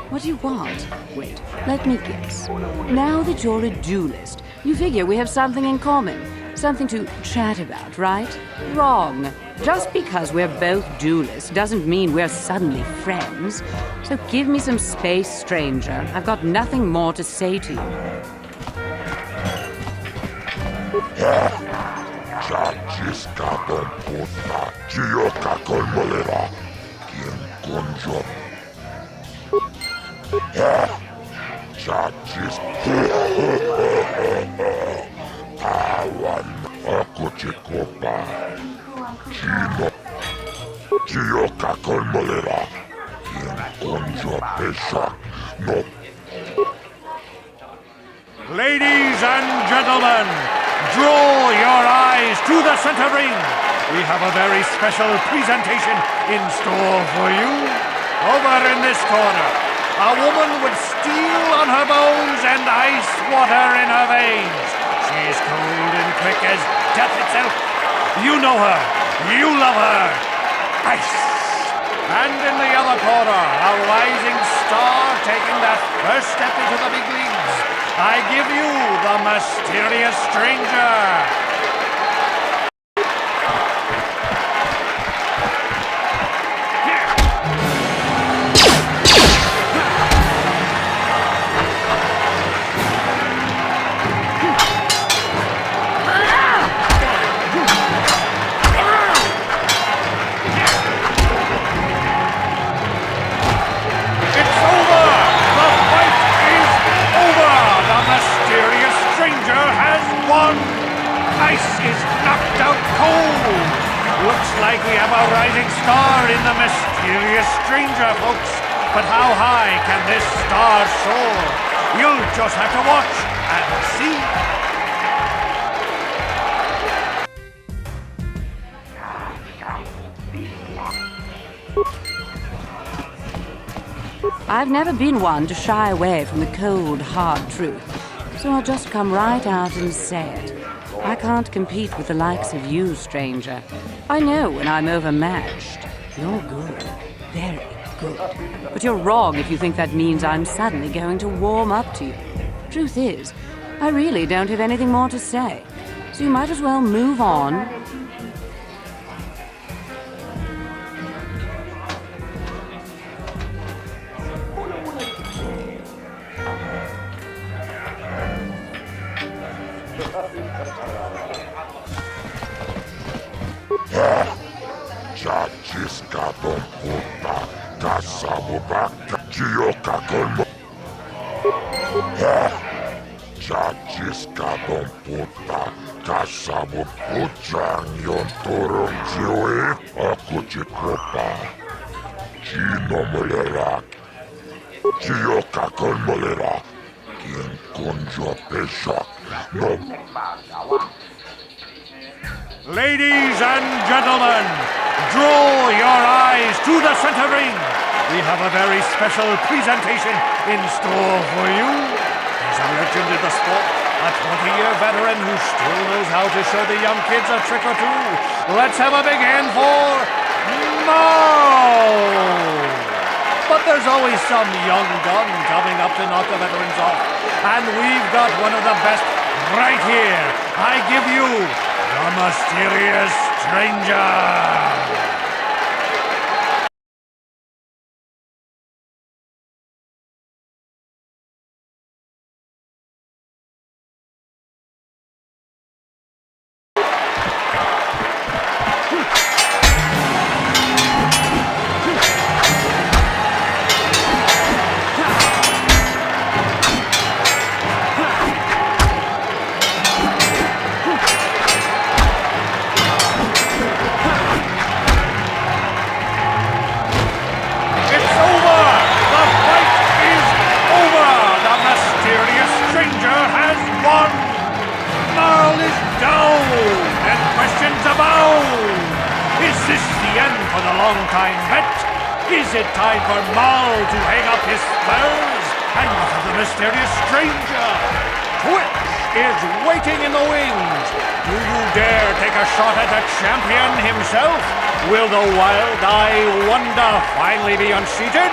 What do you want? Wait, let me guess. Now that you're a duelist, you figure we have something in common. Something to chat about, right? Wrong. Just because we're both duelists doesn't mean we're suddenly friends. So give me some space, stranger. I've got nothing more to say to you. Chachiskaton puta, Chioka kolmolera, Kien konjo. Chachis. Tawan, akochikopa. Chino. Chioka kolmolera, Kien konjo pesha. No. Ladies and gentlemen, draw your eyes to the center ring. We have a very special presentation in store for you. Over in this corner, a woman with steel on her bones and ice water in her veins. She She's cold and quick as death itself. You know her. You love her. Ice. And in the other corner, a rising star taking that first step into the big leagues. I give you the mysterious stranger. Ice is knocked out cold. Looks like we have a rising star in the mysterious stranger, folks. But how high can this star soar? You'll just have to watch and see. I've never been one to shy away from the cold, hard truth, so I'll just come right out and say it. I can't compete with the likes of you, stranger. I know when I'm overmatched. You're good. Very good. But you're wrong if you think that means I'm suddenly going to warm up to you. Truth is, I really don't have anything more to say. So you might as well move on. Chachiska don puta, kasabu baka, kiyoka kolmo. Chachiska don puta, kasabu puchang yon turong jiwe, aku chikopa. Chino molera, kiyoka kolmolera, kien konjo pesha, no. Ladies and gentlemen, draw your eyes to the center ring. We have a very special presentation in store for you. He's a legend in the sport, a 20-year veteran who still knows how to show the young kids a trick or two. Let's have a big hand for Mao! But there's always some young gun coming up to knock the veterans off. And we've got one of the best right here. I give you the mysterious stranger! Long-time vet? Is it time for Mal to hang up his spurs? And what of the mysterious stranger? Twitch is waiting in the wings. Do you dare take a shot at the champion himself? Will the wild-eye wonder finally be unseated?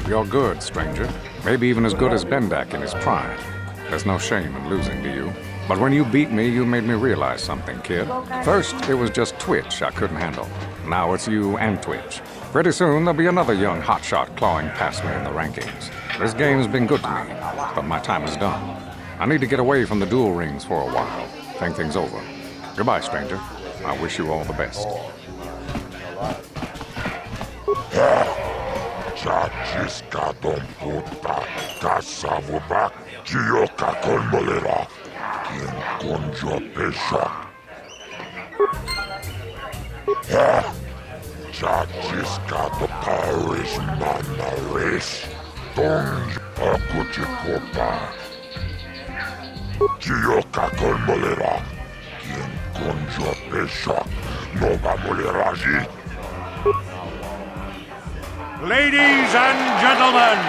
You're good, stranger. Maybe even as good as Bendak in his prime. There's no shame in losing to you. But when you beat me, you made me realize something, kid. First, it was just Twitch I couldn't handle. Now it's you and Twitch. Pretty soon, there'll be another young hotshot clawing past me in the rankings. This game's been good to me, but my time is done. I need to get away from the duel rings for a while. Think things over. Goodbye, stranger. I wish you all the best. Chachiska don puta, kasavubak, kiyoka kolmolera, kien konjo pesha. Chachiska do Taris manares, donj akuchikopa. Kiyoka kolmolera, kien Tonjo Peshak, Nova Muleraji. Ladies and gentlemen,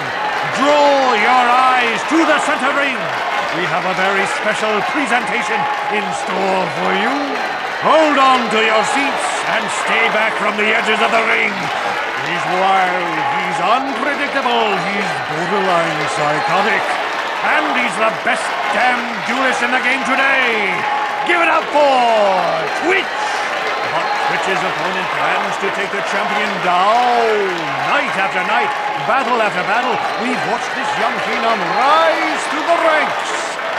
draw your eyes to the center ring. We have a very special presentation in store for you. Hold on to your seats and stay back from the edges of the ring. He's wild, he's unpredictable, he's borderline psychotic. And he's the best damn duelist in the game today. Give it up for Twitch! But Twitch's opponent plans to take the champion down. Night after night, battle after battle, we've watched this young phenom rise through the ranks.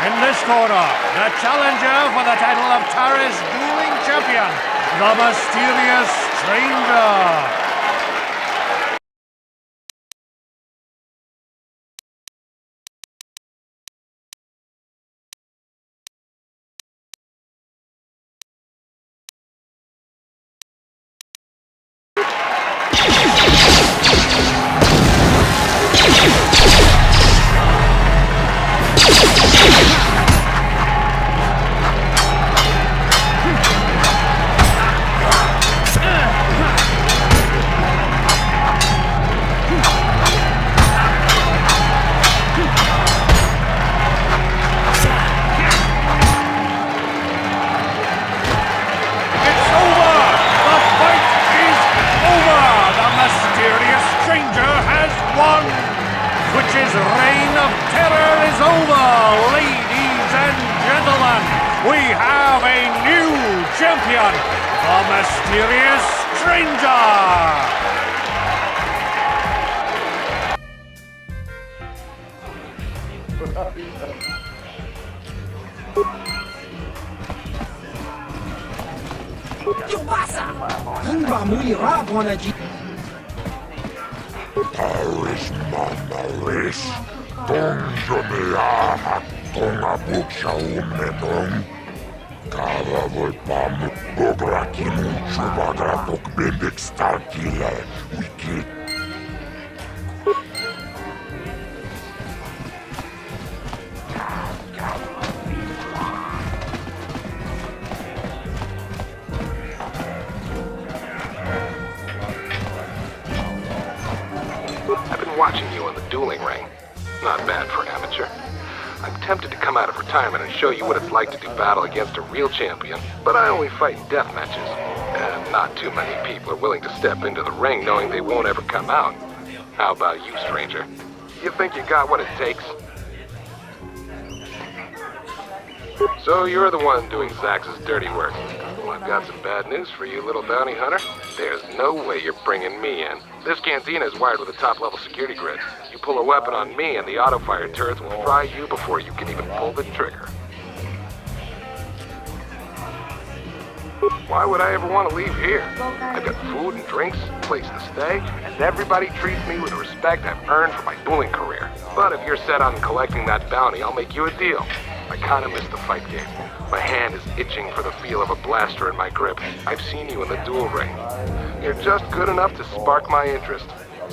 In this corner, the challenger for the title of Taris dueling champion, the mysterious stranger. Twitch's reign of terror is over, ladies and gentlemen. We have a new champion, the mysterious stranger. Taris manaris, Tonjo meaha, Tonga buksha umenong. Kava volpamu, Gograkimu, Chubagratok bembek starkile, wiki. Watching you in the dueling ring. Not bad for an amateur. I'm tempted to come out of retirement and show you what it's like to do battle against a real champion, but I only fight in death matches. And not too many people are willing to step into the ring knowing they won't ever come out. How about you, stranger? You think you got what it takes? So you're the one doing Zax's dirty work. Well, I've got some bad news for you, little bounty hunter. There's no way you're bringing me in. This cantina is wired with a top-level security grid. You pull a weapon on me and the auto-fire turrets will fry you before you can even pull the trigger. Why would I ever want to leave here? I've got food and drinks, a place to stay, and everybody treats me with the respect I've earned for my dueling career. But if you're set on collecting that bounty, I'll make you a deal. I kinda miss the fight game. My hand is itching for the feel of a blaster in my grip. I've seen you in the duel ring. You're just good enough to spark my interest.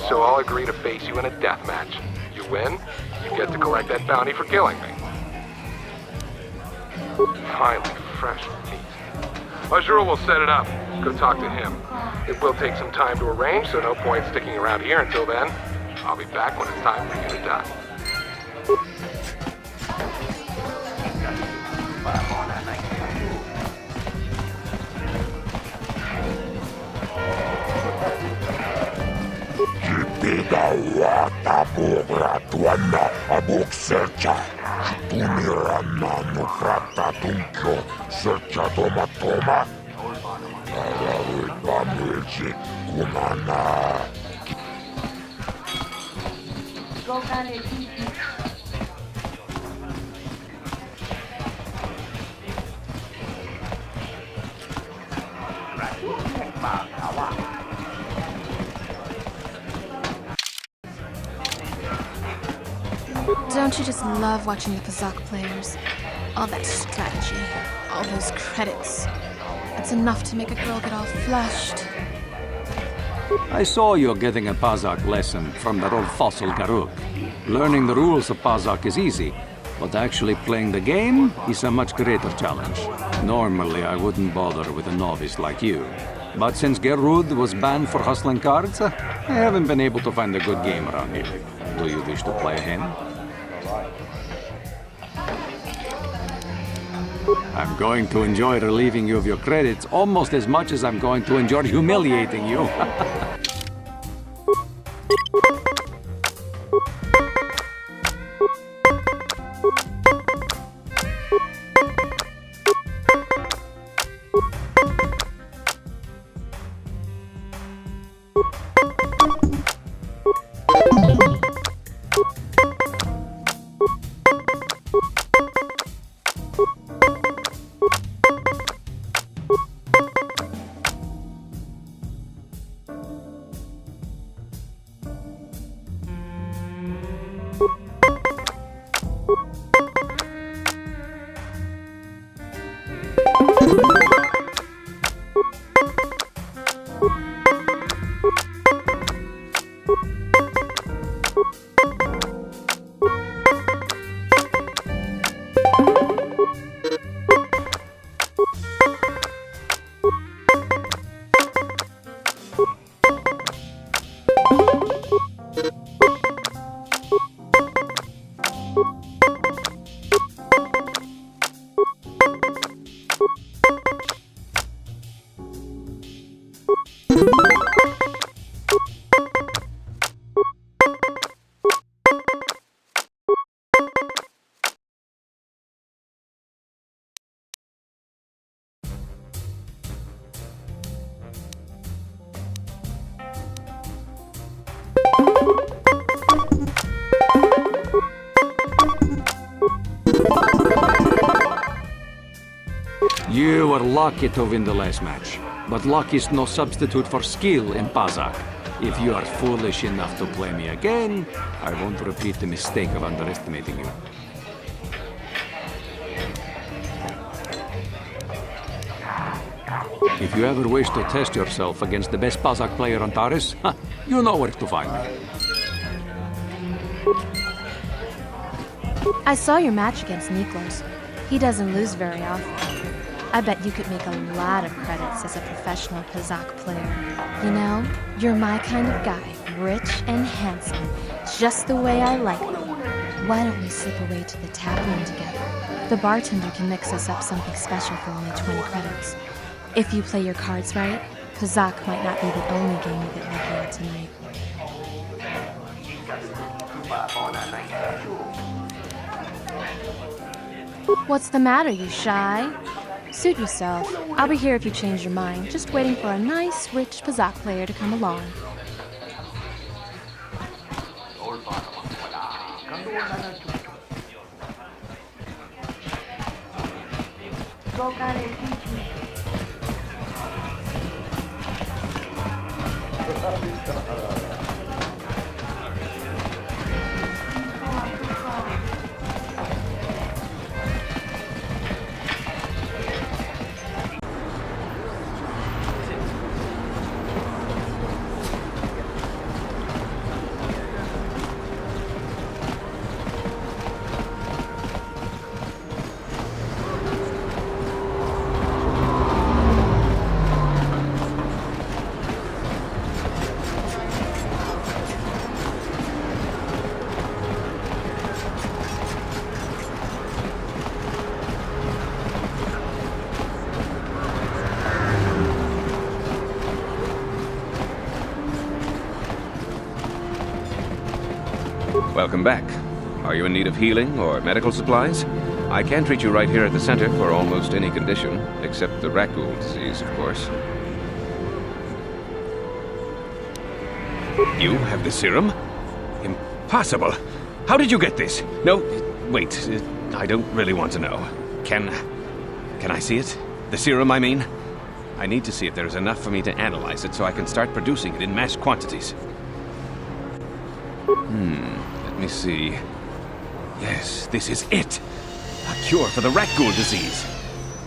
So I'll agree to face you in a death match. You win, you get to collect that bounty for killing me. Finally, fresh meat. Azure will set it up. Go talk to him. It will take some time to arrange, so no point sticking around here until then. I'll be back when it's time for you to die. Jipida wata bogra tuana abok sercha. Tumira nanu prata tunkyo sercha toma toma. Karawi pamilji kumana. Don't you just love watching the Pazak players? All that strategy, all those credits. It's enough to make a girl get all flushed. I saw you getting a Pazak lesson from that old fossil Garuk. Learning the rules of Pazak is easy, but actually playing the game is a much greater challenge. Normally, I wouldn't bother with a novice like you. But since Gerud was banned for hustling cards, I haven't been able to find a good game around here. Do you wish to play a hand? I'm going to enjoy relieving you of your credits almost as much as I'm going to enjoy humiliating you. You were lucky to win the last match, but luck is no substitute for skill in Pazak. If you are foolish enough to play me again, I won't repeat the mistake of underestimating you. If you ever wish to test yourself against the best Pazak player on Taris, you know where to find me. I saw your match against Niklos. He doesn't lose very often. I bet you could make a lot of credits as a professional Pazak player. You know, you're my kind of guy, rich and handsome, just the way I like them. Why don't we slip away to the tap room together? The bartender can mix us up something special for only 20 credits. If you play your cards right, Pazak might not be the only game you get lucky at tonight. What's the matter, you shy? Suit yourself. I'll be here if you change your mind, just waiting for a nice, rich Pazak player to come along. Welcome back. Are you in need of healing or medical supplies? I can treat you right here at the center for almost any condition, except the Rakul disease, of course. You have the serum? Impossible! How did you get this? No, wait, I don't really want to know. Can I see it? The serum, I mean? I need to see if there is enough for me to analyze it so I can start producing it in mass quantities. Let me see. Yes, this is it! A cure for the Rakul disease!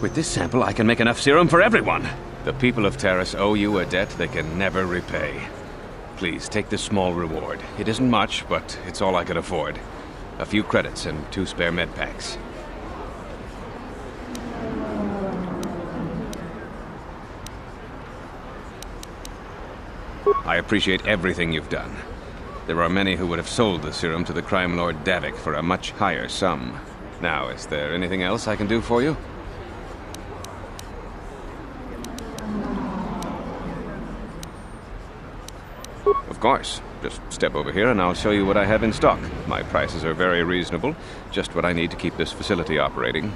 With this sample, I can make enough serum for everyone! The people of Taris owe you a debt they can never repay. Please, take this small reward. It isn't much, but it's all I can afford. A few credits and 2 spare med packs. I appreciate everything you've done. There are many who would have sold the serum to the crime lord Davik for a much higher sum. Now, is there anything else I can do for you? Of course. Just step over here and I'll show you what I have in stock. My prices are very reasonable, just what I need to keep this facility operating.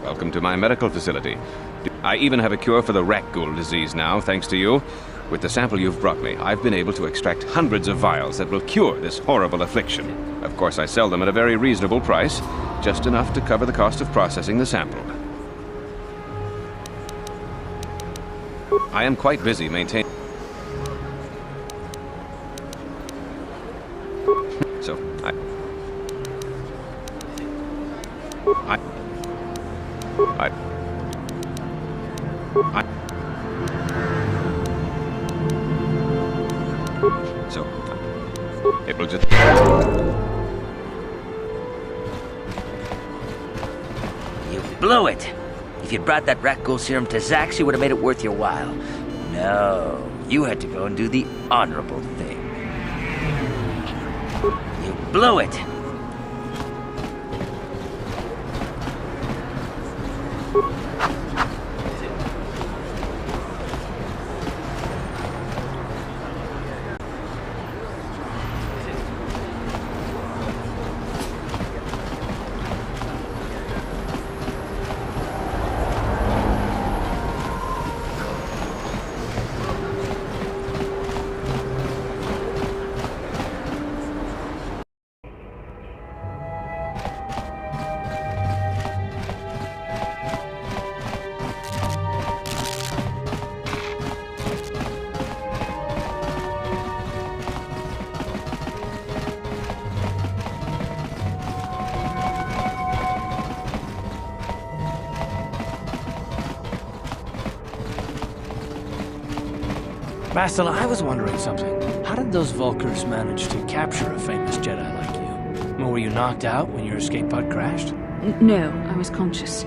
Welcome to my medical facility. I even have a cure for the rat ghoul disease now, thanks to you. With the sample you've brought me, I've been able to extract hundreds of vials that will cure this horrible affliction. Of course, I sell them at a very reasonable price, just enough to cover the cost of processing the sample. I am quite busy maintaining... So, it will just... You blew it! If you'd brought that rat ghoul serum to Zax, you would have made it worth your while. No, you had to go and do the honorable thing. You blew it! Bastila, I was wondering something. How did those Vulkars manage to capture a famous Jedi like you? Were you knocked out when your escape pod crashed? No, I was conscious.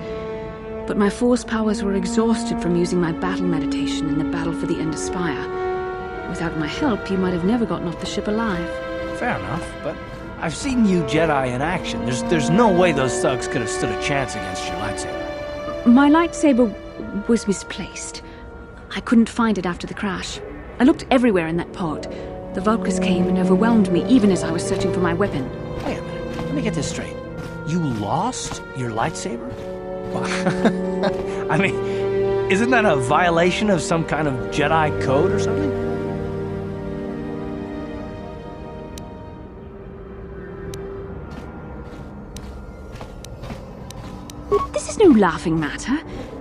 But my force powers were exhausted from using my battle meditation in the battle for the Ender Spire. Without my help, you might have never gotten off the ship alive. Fair enough, but I've seen you Jedi in action. There's no way those thugs could have stood a chance against your lightsaber. My lightsaber was misplaced. I couldn't find it after the crash. I looked everywhere in that pod. The Vulkars came and overwhelmed me even as I was searching for my weapon. Wait a minute. Let me get this straight. You lost your lightsaber? I mean, isn't that a violation of some kind of Jedi code or something? This is no laughing matter.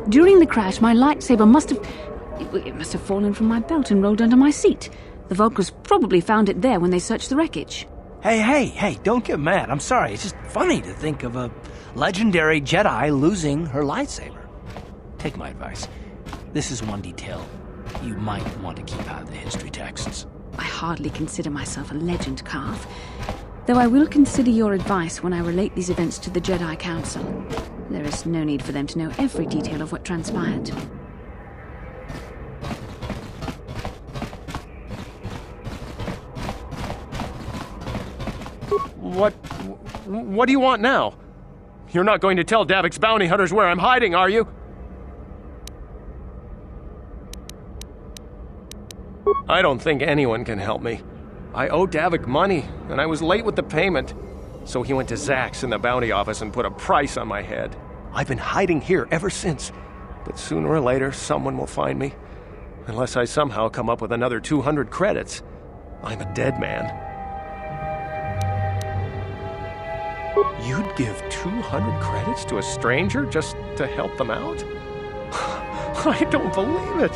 During the crash, my lightsaber must have fallen from my belt and rolled under my seat. The Vulkars probably found it there when they searched the wreckage. Hey, don't get mad. I'm sorry. It's just funny to think of a legendary Jedi losing her lightsaber. Take my advice. This is one detail you might want to keep out of the history texts. I hardly consider myself a legend, Carth, though I will consider your advice when I relate these events to the Jedi Council. There is no need for them to know every detail of what transpired. What do you want now? You're not going to tell Davik's bounty hunters where I'm hiding, are you? I don't think anyone can help me. I owe Davik money, and I was late with the payment. So he went to Zax in the bounty office and put a price on my head. I've been hiding here ever since. But sooner or later, someone will find me. Unless I somehow come up with another 200 credits. I'm a dead man. You'd give 200 credits to a stranger just to help them out? I don't believe it.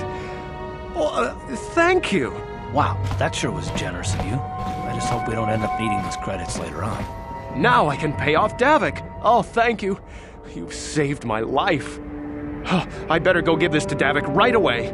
Well, thank you. Wow, that sure was generous of you. I just hope we don't end up needing those credits later on. Now I can pay off Davik. Oh, thank you. You've saved my life. I better go give this to Davik right away.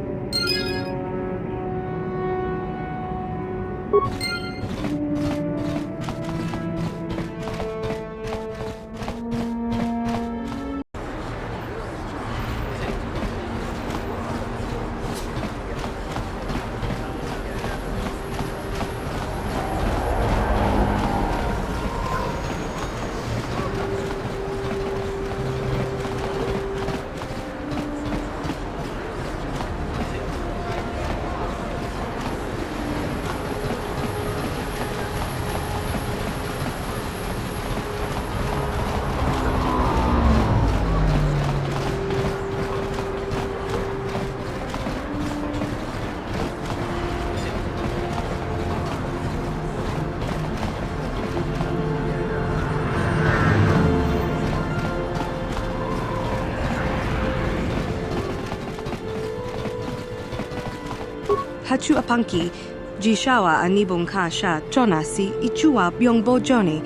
Hachu apanki, jishawa anibong kasha, chonasi, ichua byongbo joni,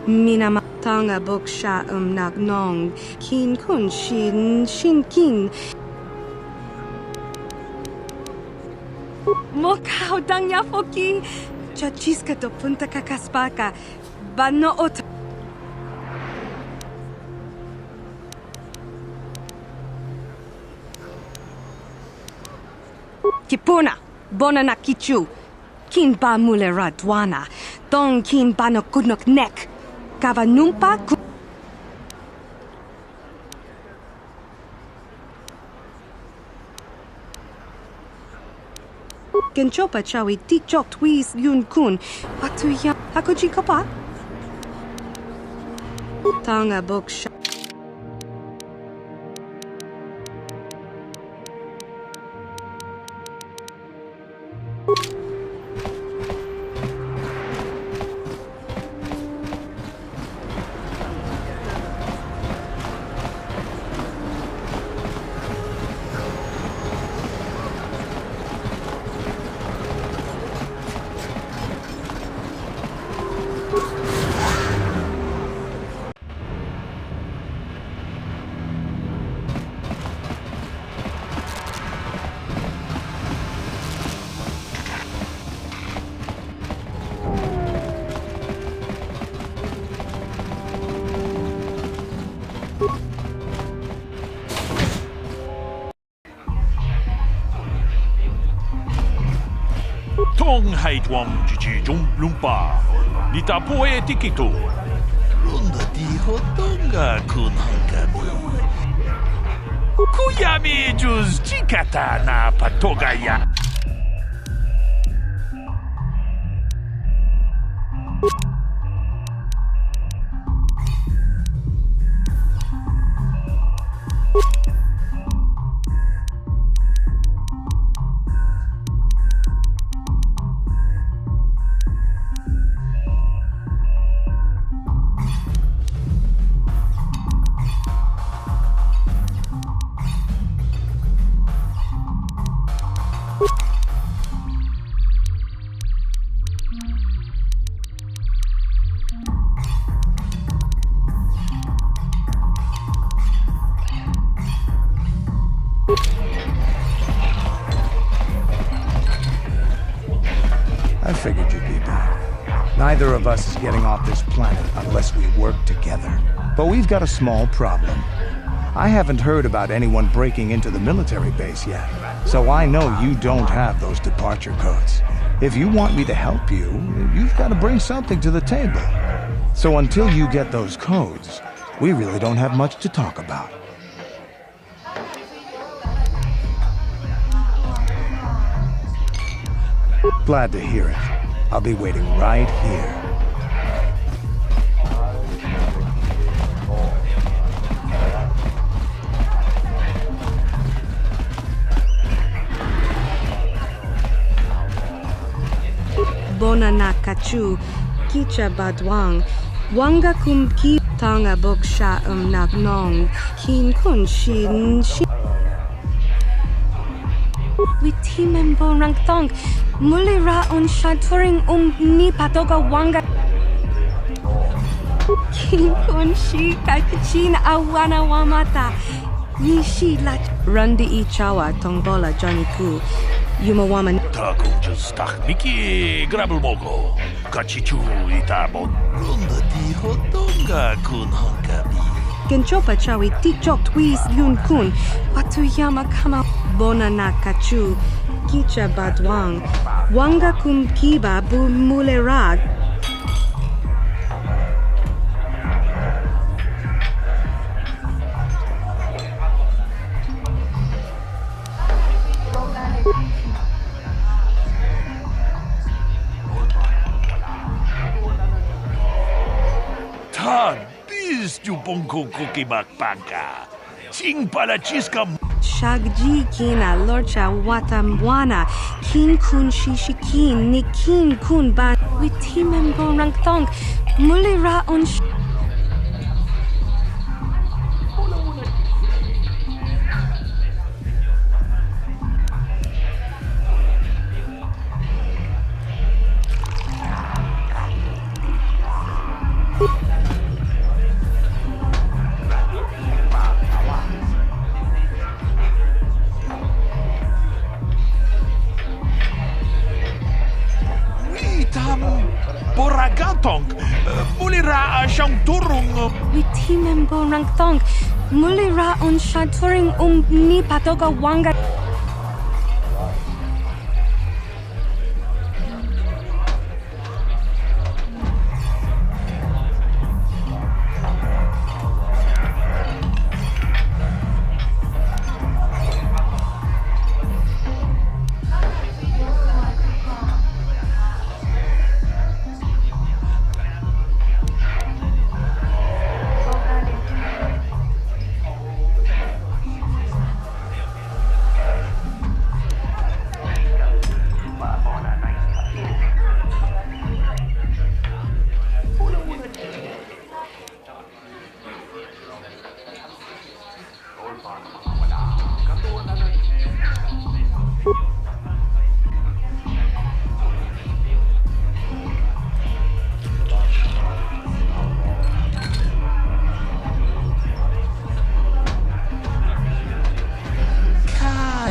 minamatanga boksha nagnong, kin kun shin kin. Mokao dangya foki, chachiska to punta kakaspaka, bano ota. Kipuna. Bonana kichu, kin ba mulera dwana, don kin ba no kudnok nek, kava numpa ku. Genchopa chawi tichok twis yun kun, atuya, hakoji kopa? Tanga boksha. Tong hai tuang jiji jong lumpa. Nita poe tikito. Runda di hotonga kun hankami. Kuyami juz jikata na patogaya. I figured you'd be back. Neither of us is getting off this planet unless we work together. But we've got a small problem. I haven't heard about anyone breaking into the military base yet, so I know you don't have those departure codes. If you want me to help you, you've got to bring something to the table. So until you get those codes, we really don't have much to talk about. Glad to hear it. I'll be waiting right here. Bonana kachu, kicha badwang, wanga kum ki tanga boksha nagnong, kin kun shin. Witimembo rangtong, mulira on shaturing ni patoga wanga. Kin kun shi kakachin awana wamata, Nishi la Rundi Ichawa Tongbola Johnny Ku. Yumawaman. Takunja stak Miki Grabelmogo. Kachichu itabo. Runda di hotonga kun hankabi. Genchopa chawi tikchok twis yun kun. Watuyama kama bona na kachu. Kicha badwang. Wanga kum kiba bu mulerag. Taris tu bonko cookie bakpaka. Sing pala chiska. Shagji kina lorcha watamwana. Kin kun shishikin. Nikin kun ba. Witimembo rangtong. Mulira on Boragatong, mulira siyang turong. Witimembo rangtong. Mulira on shaturing ni patoga wanga.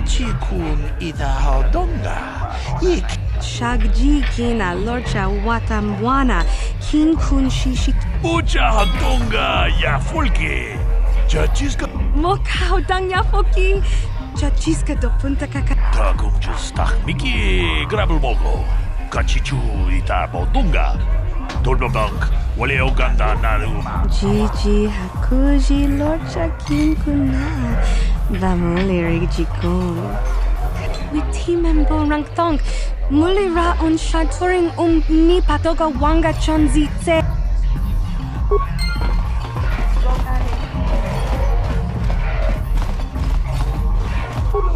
Chikun ita hodonga. Ik. Shagji kina lorcha watamwana. Kin kun shishik. Ucha hodonga ya fulke. Chachiska. Moka hodang ya foki. Chachiska do punta kaka. Takum justak Miki Grabelmogo. Kachichu ita bodunga. Dolbabang. Wale oganda naru. Gigi hakuji lorcha kin kuna. Bamuli jikun. Witimembo rangtong. Mulira on shaturing ni patoga wanga chonzi tse.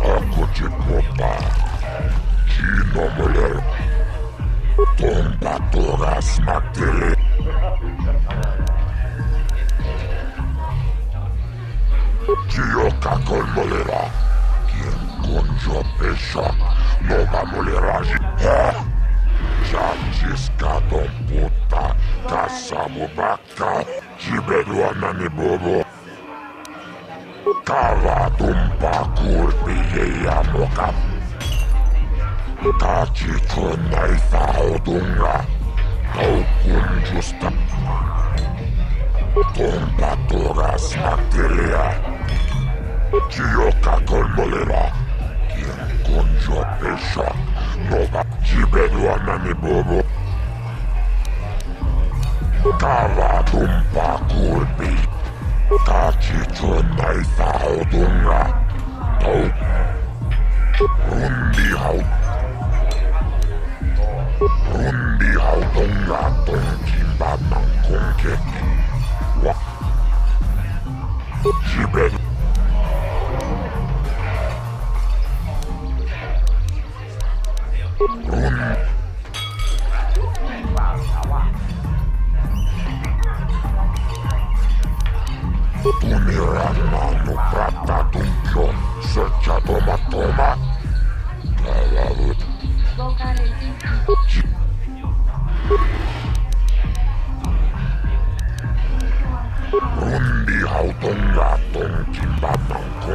Ako chikopa. Chino muler. Tomba toras matele. Chioka con molera. Quien conjo pesha. No va moleraji. Chachiska don puta. Kasamu baka. Chibeduana ni bobo. Kava tumpa kurpi yeya moka. Kachicho naifa odunga. Taukun justa. Tumpa toras materia. Chioka con molera. Quien conjo pesha. No va. Chibeduana ni bobo. Kava tumpa kurpi. Kachicho naifa odunga. Rundi haudunga tonkimba mankonkeki. Chibed. Tunirana no prata tunkyo. Searcha toma. Kalavut. Rundi haudunga tonkimba mankonkeki.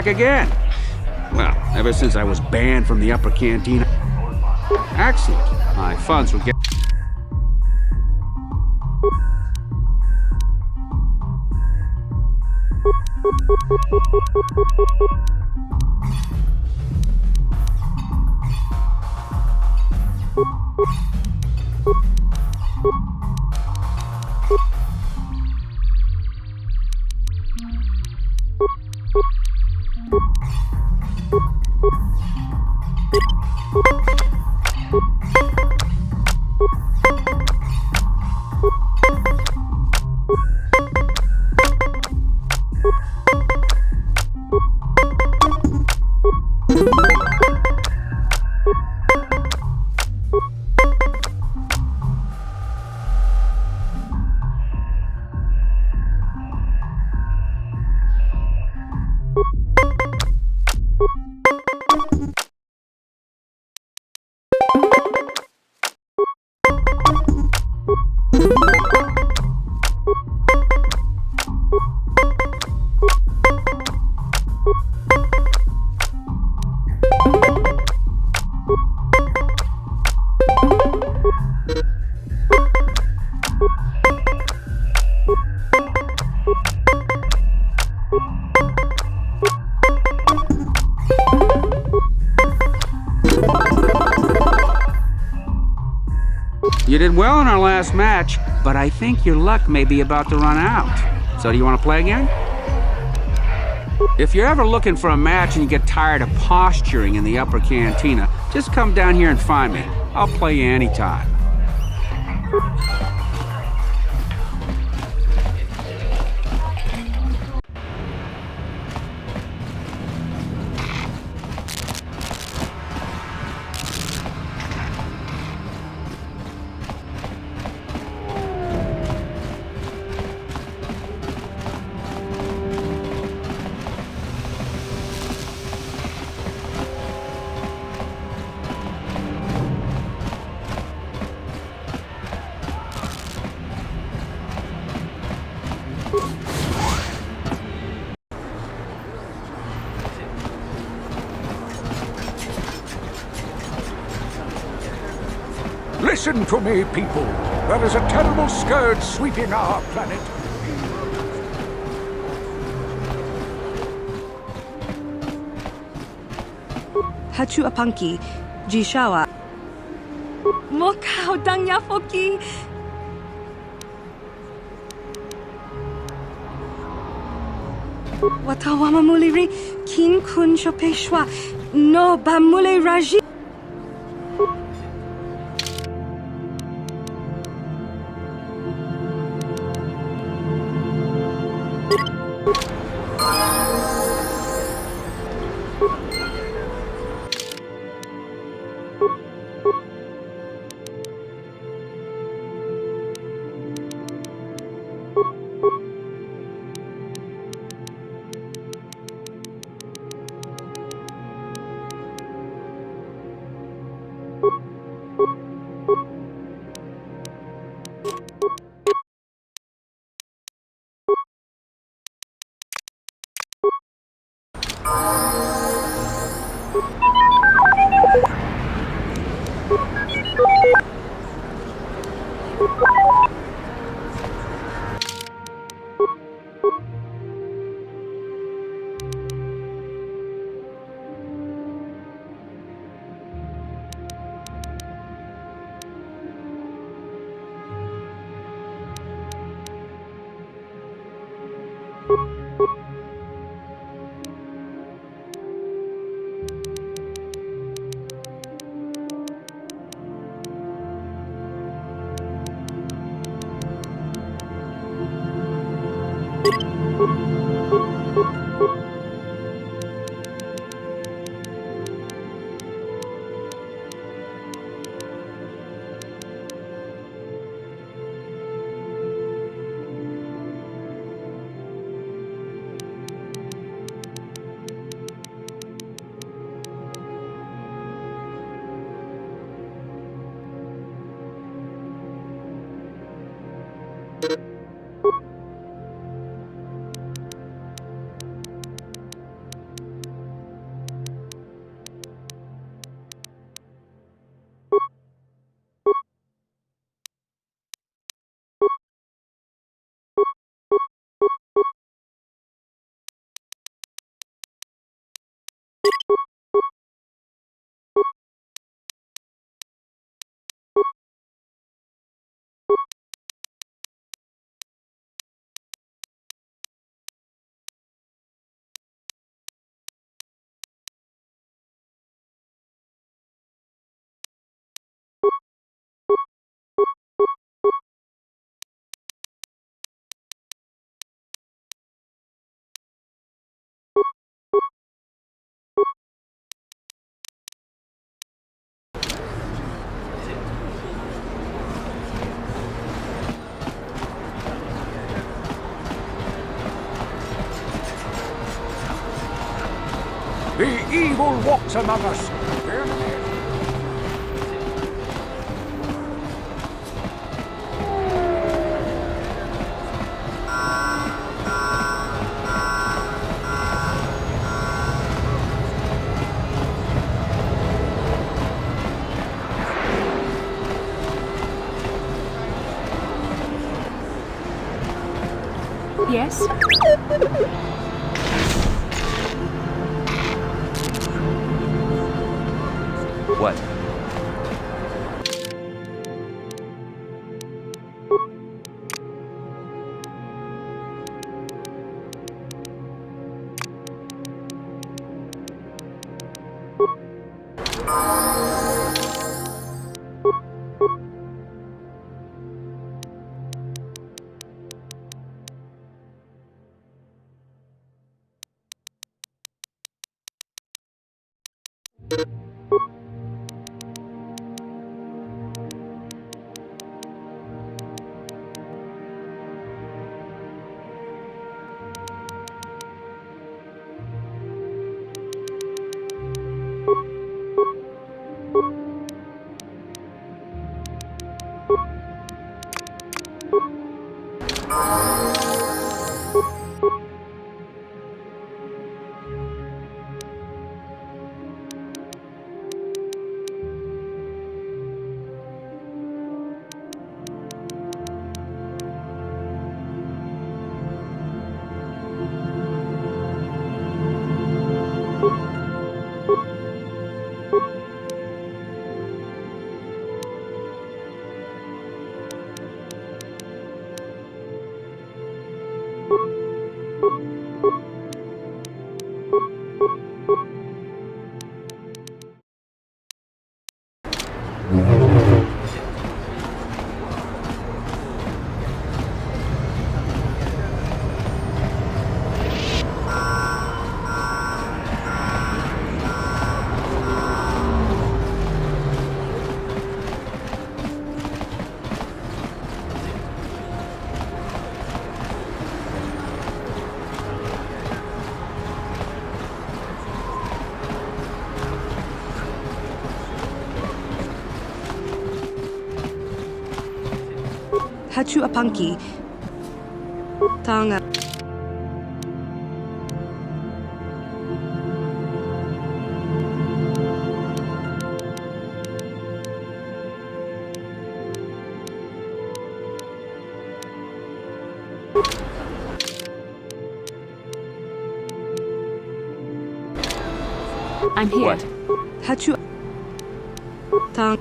back again. Well, ever since I was banned from the upper canteen. Excellent. My funds will get... You did well in our last match, but I think your luck may be about to run out. So do you want to play again? If you're ever looking for a match and you get tired of posturing in the upper cantina, just come down here and find me. I'll play you anytime. Listen to me, people. There is a terrible scourge sweeping our planet. Hachu apanki, jishawa. Mokau dangya foki. Watawama muliri, kin kun shopeshwa, no bamule raji. Rakghoul walks among us. Yes? What? Hachu Apanki. Tanga. I'm here. What? Hachu. Tang.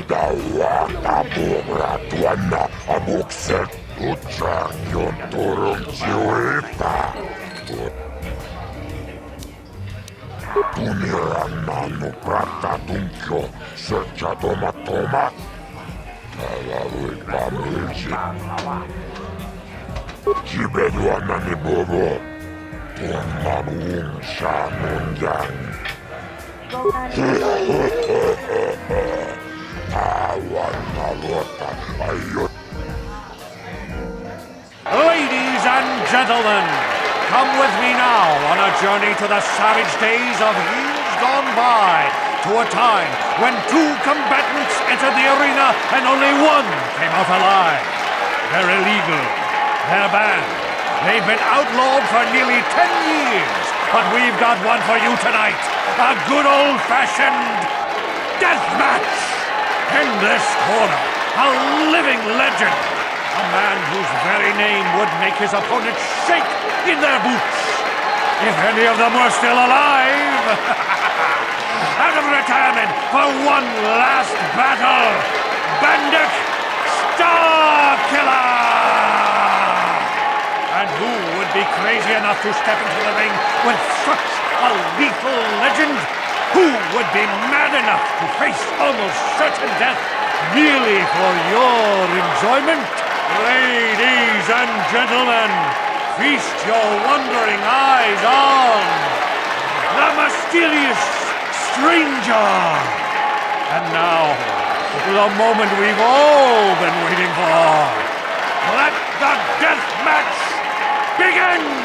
Idawakabugra tuanna abukset utsakyon turun siwipa. Tunirananu prata tunkyo secha tomatoma. Talawi pamilsi. Jibeduana ni bobo. Tuannabuun saanun yang. Ladies and gentlemen, come with me now on a journey to the savage days of years gone by, to a time when 2 combatants entered the arena and only 1 came out alive. They're illegal. They're banned. They've been outlawed for nearly 10 years, but we've got one for you tonight. A good old-fashioned death match! In this corner, a living legend. A man whose very name would make his opponents shake in their boots. If any of them were still alive. Out of retirement for one last battle, Bandit Starkiller! And who would be crazy enough to step into the ring with such a lethal legend? Who would be mad enough to face almost certain death merely for your enjoyment? Ladies and gentlemen, feast your wondering eyes on the mysterious stranger. And now, the moment we've all been waiting for. Let the death match begin!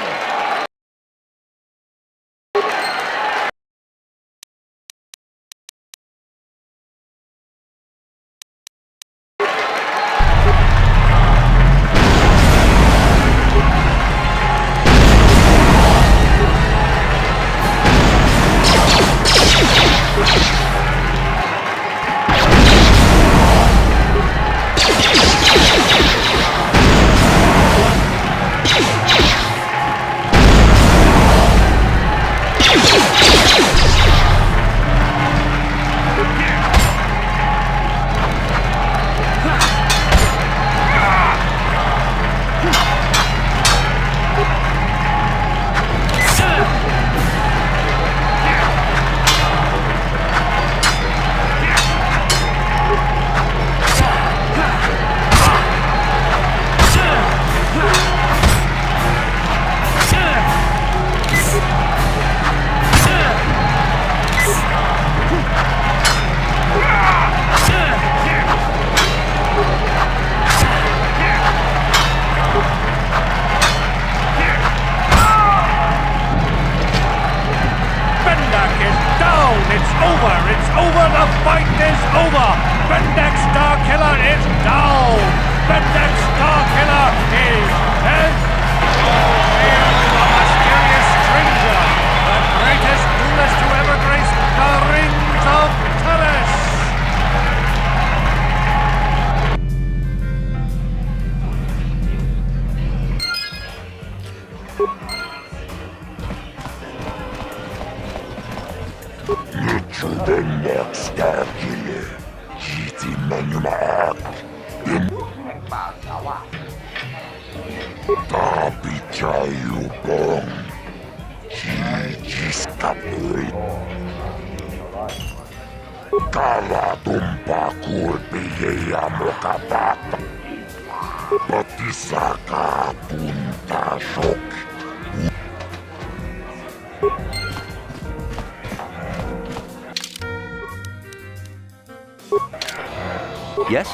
Yes?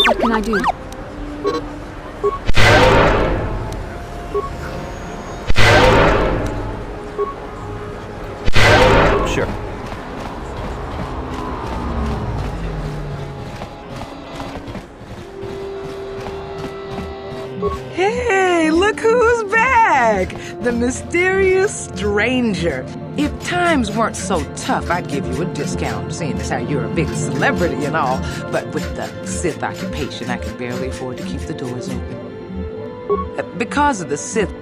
What can I do? Sure. The mysterious stranger. If times weren't so tough, I'd give you a discount, seeing as how you're a big celebrity and all. But with the Sith occupation, I can barely afford to keep the doors open. Because of the Sith.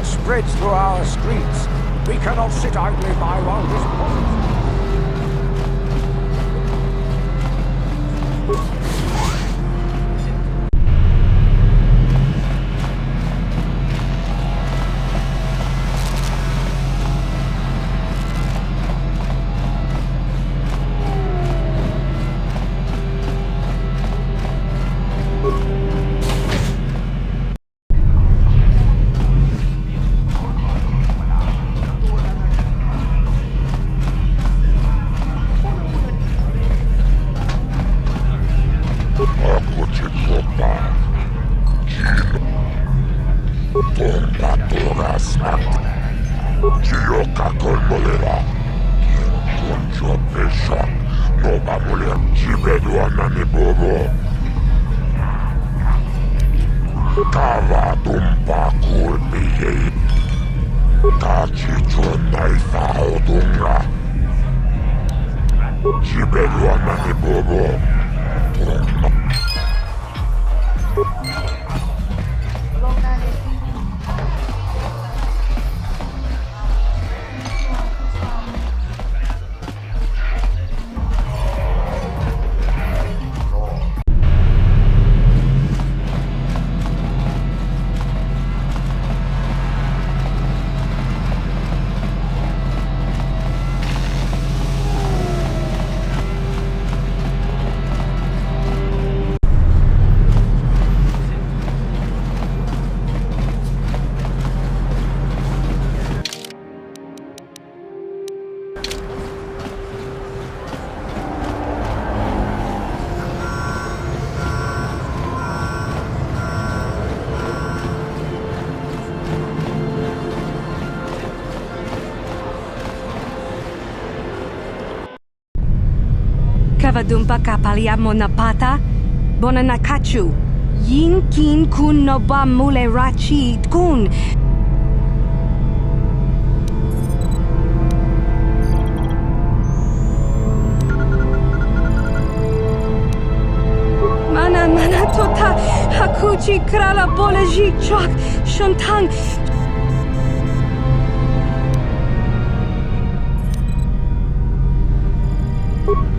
Spreads through our streets. We cannot sit idly by while this Kavadumpa kapaliamo napata, bonanakachu, yinkin kun noba mule rachi kun. Mana tota, hakuchi krala bolaji chok, shontang.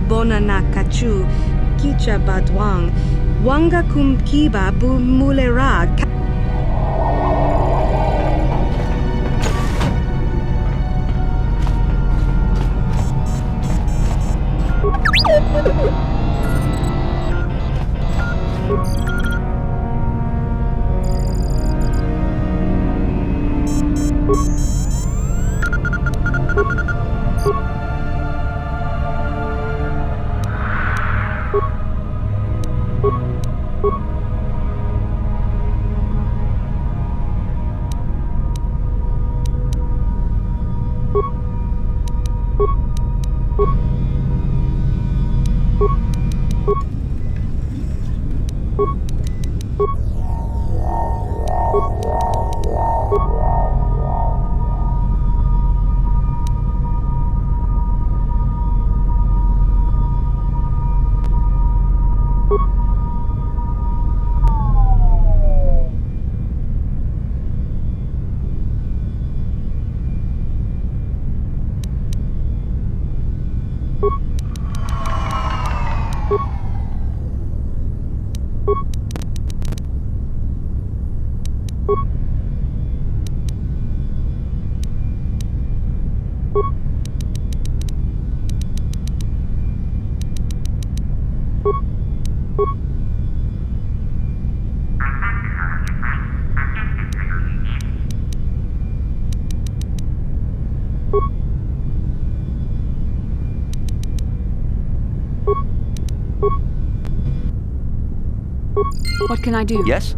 Bonanakachu, kicha badwang, Wanga kum kiba bu mulera. What can I do? Yes?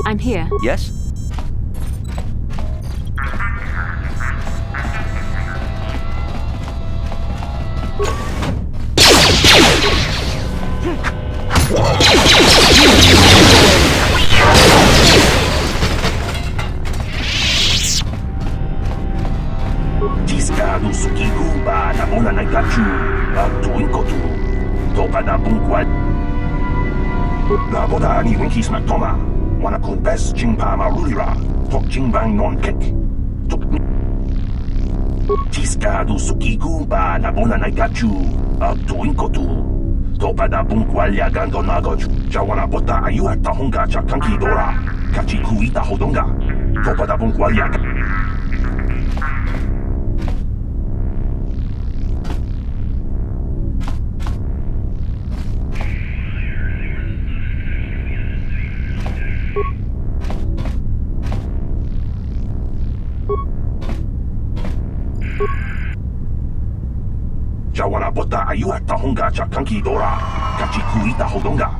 I'm here. Yes? Tiscado sukiguba na bona na gachu. Tuinkotu. Topa da bunkwal. Na boda ni winkis na toma. Wana kun bes jingpa marulira. Tok jingbang non kek. Tok Tiscado sukiguba na bona na gachu. Tuinkotu. Topa da bunkwal ya gando nagochu. Jawana bota ayu at tahunga cha kanki dora. Kachi huita hodonga. Topa da bunkwal ya Jawana bota ayu at tahunga cha kanki dora. Kachi huita hodonga.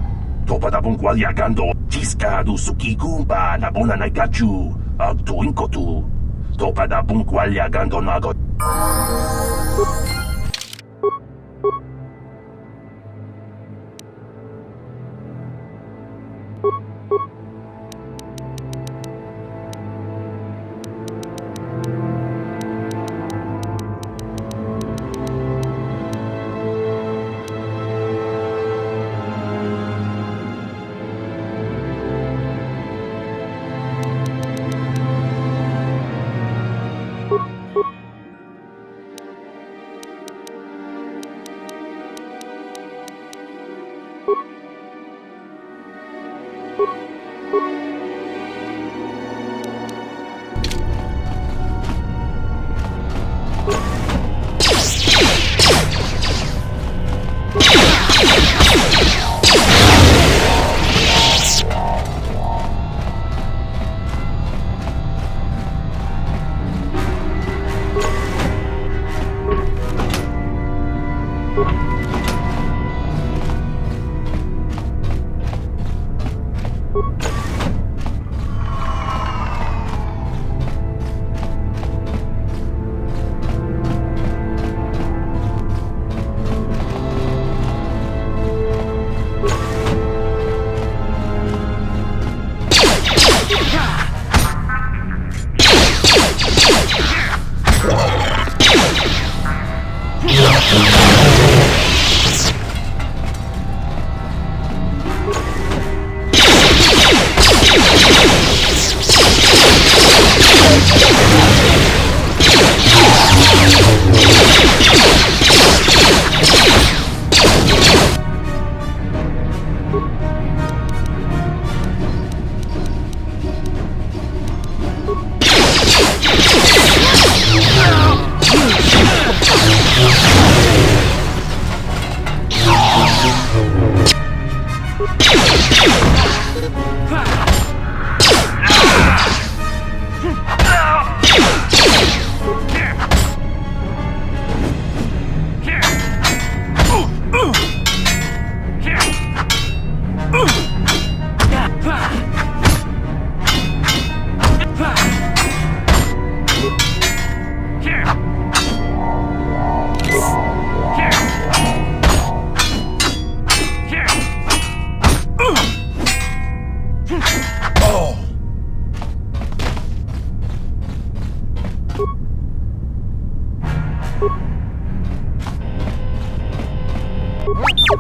Topa da bunkwal ya gando. Tiscado sukiguba na bona na gachu. Tuinkotu. Topa da bunkwal ya gando nago.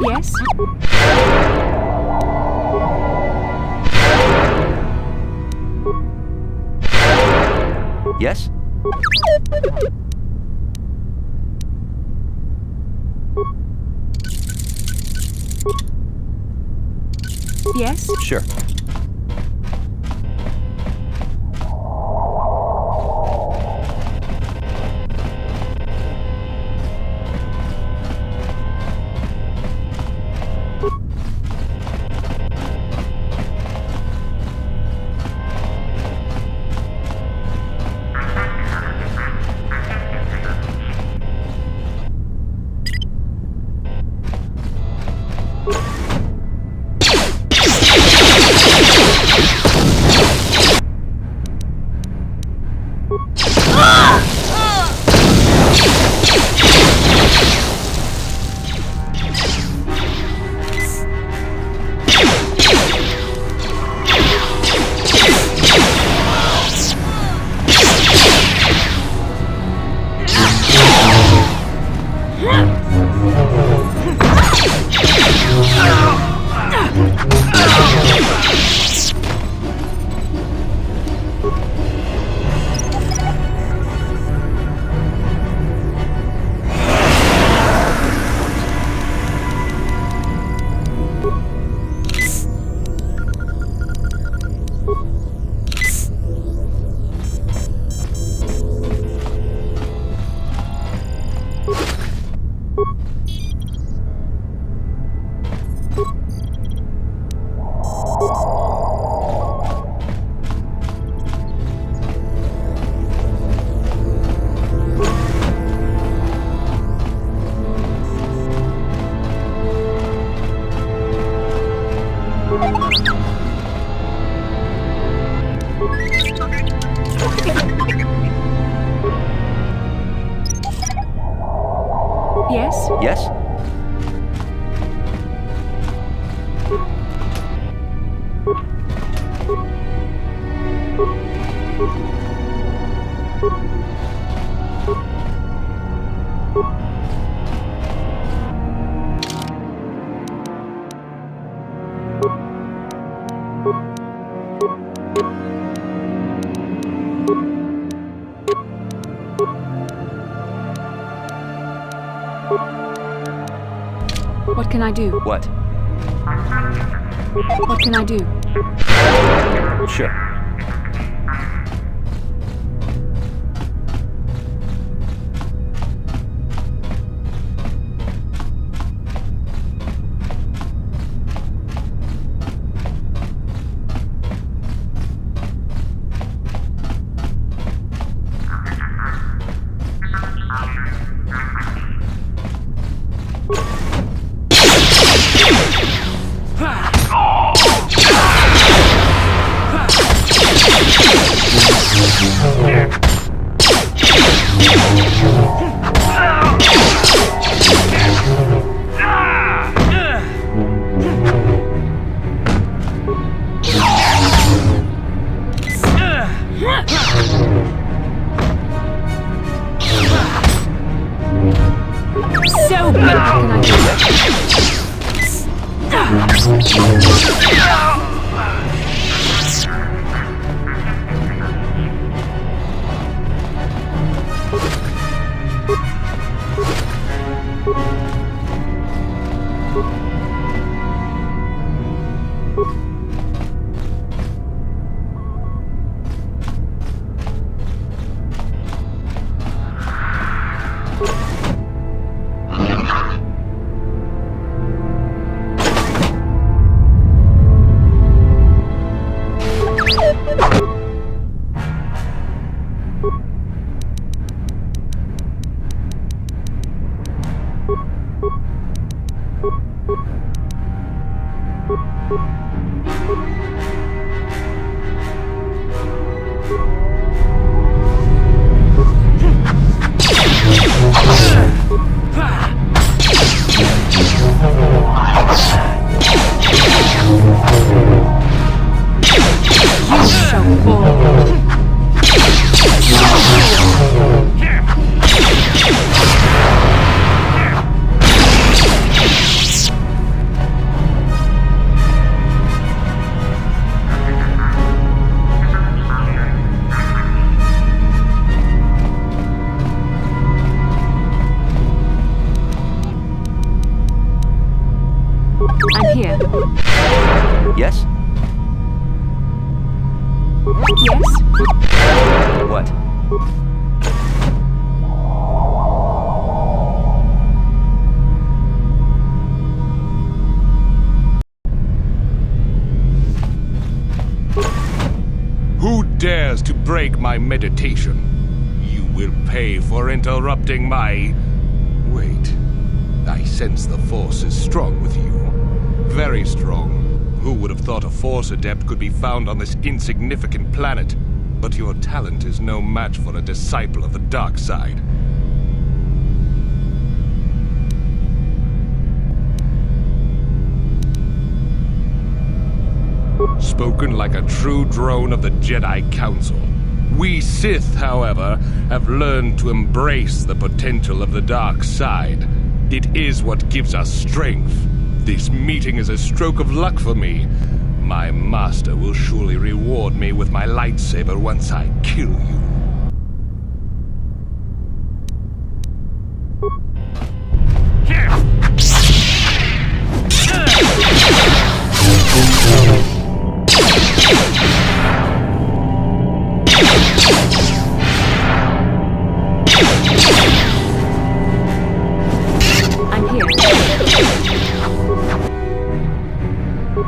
Yes? Yes? Yes? Sure. Yes? Yes? What can I do? What? What can I do? Sure. So good. What can I do? I'm here. Yes? Yes? What? Who dares to break my meditation? You will pay for interrupting my... Wait. I sense the Force is strong with you. Very strong. Who would have thought a Force Adept could be found on this insignificant planet? But your talent is no match for a disciple of the dark side. Spoken like a true drone of the Jedi Council. We Sith, however, have learned to embrace the potential of the dark side. It is what gives us strength. This meeting is a stroke of luck for me. My master will surely reward me with my lightsaber once I kill you.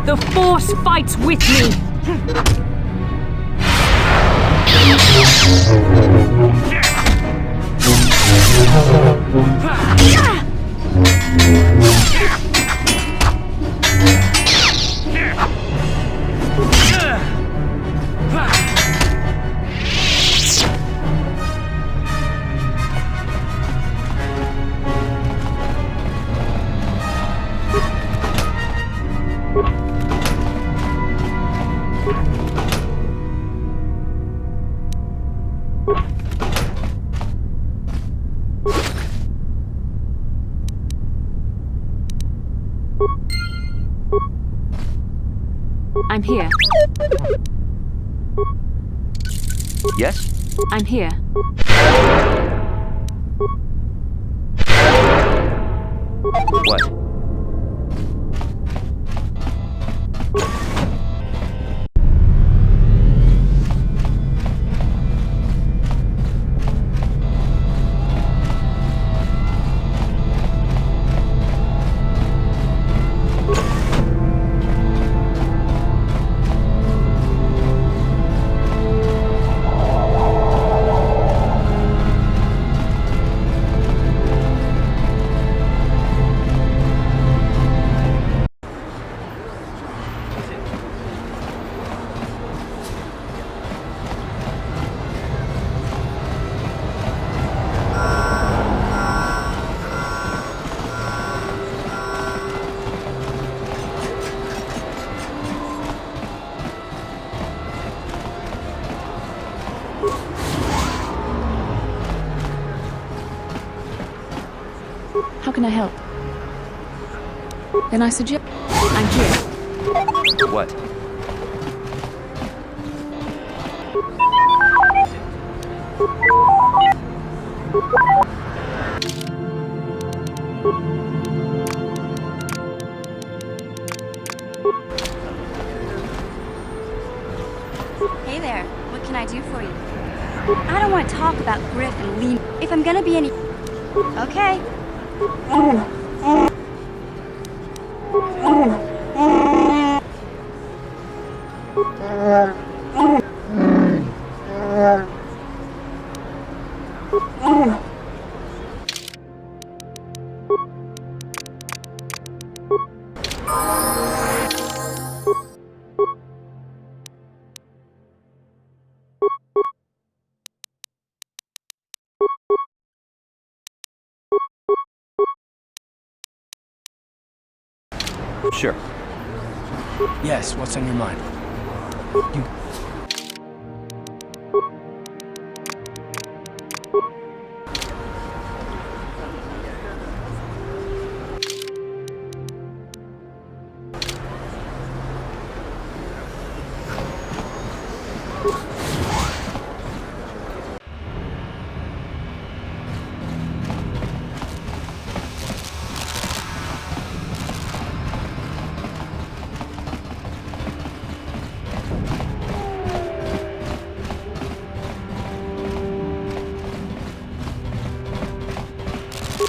The Force fights with me! I'm here. Yes? I'm here. What? How can I help? Then I suggest... I'm here. What? Hey there, what can I do for you? I don't want to talk about Griff and Lee. If I'm gonna be any... Okay. Sure. Yes, what's on your mind? You...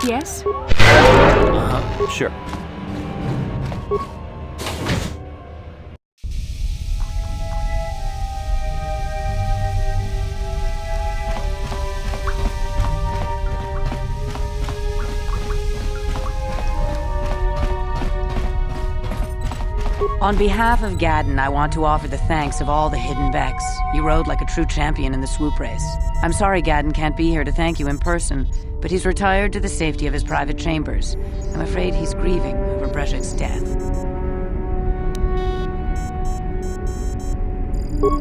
Yes? Sure. On behalf of Gadden, I want to offer the thanks of all the hidden Becks. You rode like a true champion in the swoop race. I'm sorry Gadden can't be here to thank you in person, but he's retired to the safety of his private chambers. I'm afraid he's grieving over Brezhik's death.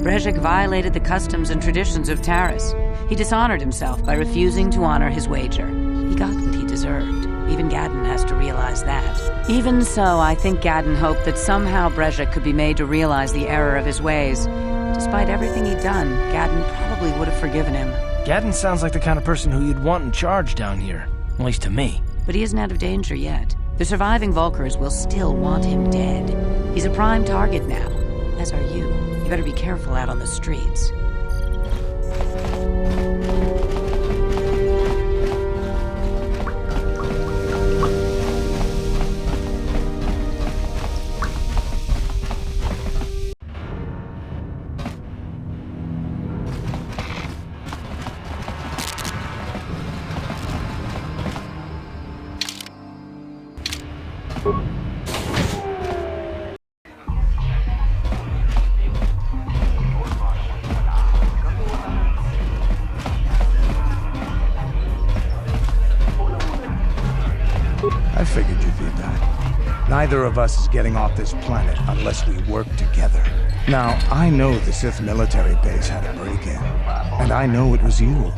Brezhik violated the customs and traditions of Taris. He dishonored himself by refusing to honor his wager. He got what he deserved. Even Gadden has to realize that. Even so, I think Gadden hoped that somehow Brezhik could be made to realize the error of his ways. Despite everything he'd done, Gadden probably would have forgiven him. Gadden sounds like the kind of person who you'd want in charge down here. At least to me. But he isn't out of danger yet. The surviving Volkers will still want him dead. He's a prime target now, as are you. You better be careful out on the streets. I figured you'd be back. Neither of us is getting off this planet unless we work together. Now, I know the Sith military base had a break-in, and I know it was you.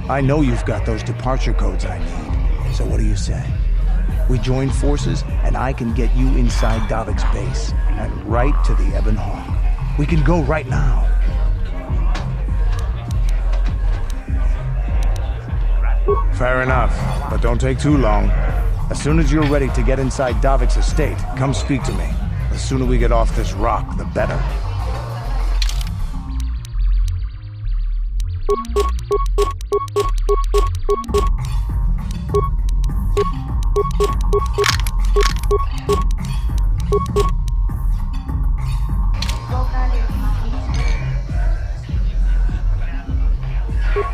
I know you've got those departure codes I need. So what do you say? We join forces, and I can get you inside Davik's base, and right to the Ebon Hawk. We can go right now. Fair enough, but don't take too long. As soon as you're ready to get inside Davik's estate, come speak to me. The sooner we get off this rock, the better.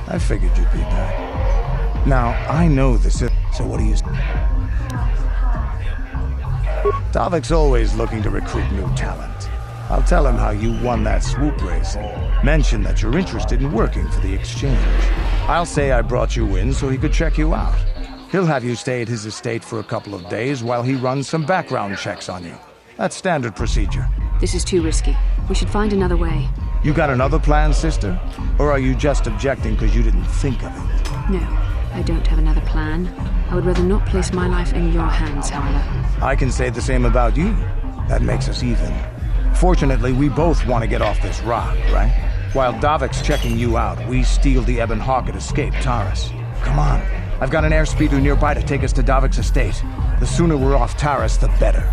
I figured you'd be back. Now, I know this is... So what do you... Davik's always looking to recruit new talent. I'll tell him how you won that swoop race and mention that you're interested in working for the exchange. I'll say I brought you in so he could check you out. He'll have you stay at his estate for a couple of days while he runs some background checks on you. That's standard procedure. This is too risky. We should find another way. You got another plan, sister? Or are you just objecting because you didn't think of it? No, I don't have another plan. I would rather not place my life in your hands, however. I can say the same about you. That makes us even. Fortunately, we both want to get off this rock, right? While Davik's checking you out, we steal the Ebon Hawk and escape Taris. Come on. I've got an airspeeder nearby to take us to Davik's estate. The sooner we're off Taris, the better.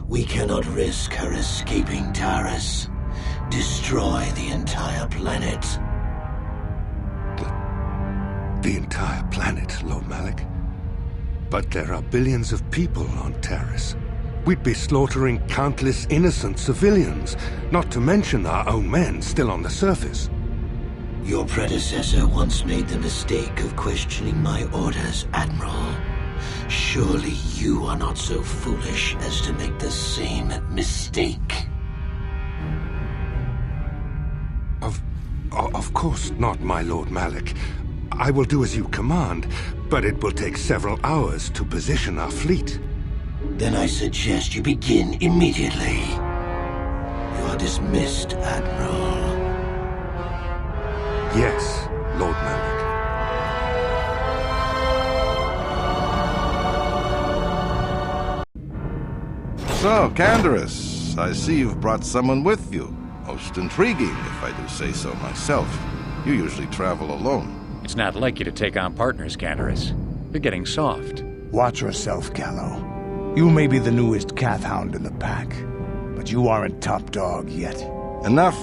We cannot risk her escaping Taris. Destroy the entire planet. The entire planet, Lord Malik? But there are billions of people on Taris. We'd be slaughtering countless innocent civilians, not to mention our own men still on the surface. Your predecessor once made the mistake of questioning my orders, Admiral. Surely you are not so foolish as to make the same mistake. Of course not, my Lord Malik. I will do as you command, but it will take several hours to position our fleet. Then I suggest you begin immediately. You are dismissed, Admiral. Yes, Lord Malik. So, Candaris, I see you've brought someone with you. Most intriguing, if I do say so myself. You usually travel alone. It's not like you to take on partners, Candaris. You're getting soft. Watch yourself, Callow. You may be the newest calf hound in the pack, but you aren't top dog yet. Enough!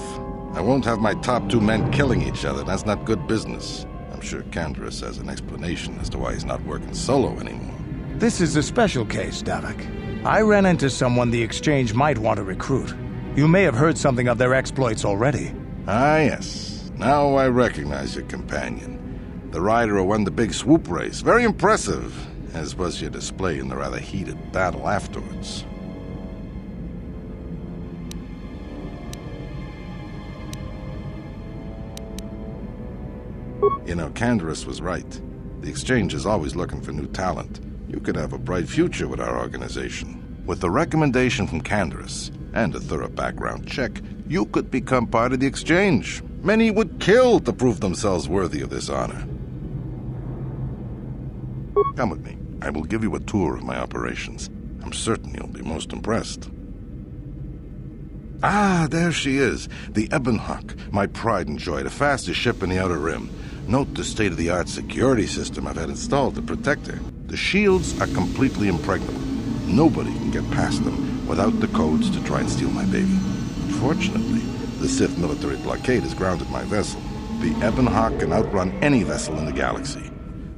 I won't have my top 2 men killing each other. That's not good business. I'm sure Candaris has an explanation as to why he's not working solo anymore. This is a special case, Davik. I ran into someone the Exchange might want to recruit. You may have heard something of their exploits already. Ah, yes. Now I recognize your companion. The rider who won the big swoop race. Very impressive, as was your display in the rather heated battle afterwards. You know, Candaris was right. The Exchange is always looking for new talent. You could have a bright future with our organization. With a recommendation from Candaris and a thorough background check, you could become part of the Exchange. Many would kill to prove themselves worthy of this honor. Come with me. I will give you a tour of my operations. I'm certain you'll be most impressed. Ah, there she is. The Ebonhawk, my pride and joy, the fastest ship in the Outer Rim. Note the state-of-the-art security system I've had installed to protect her. The shields are completely impregnable. Nobody can get past them without the codes to try and steal my baby. Unfortunately, the Sith military blockade has grounded my vessel. The Ebonhawk can outrun any vessel in the galaxy.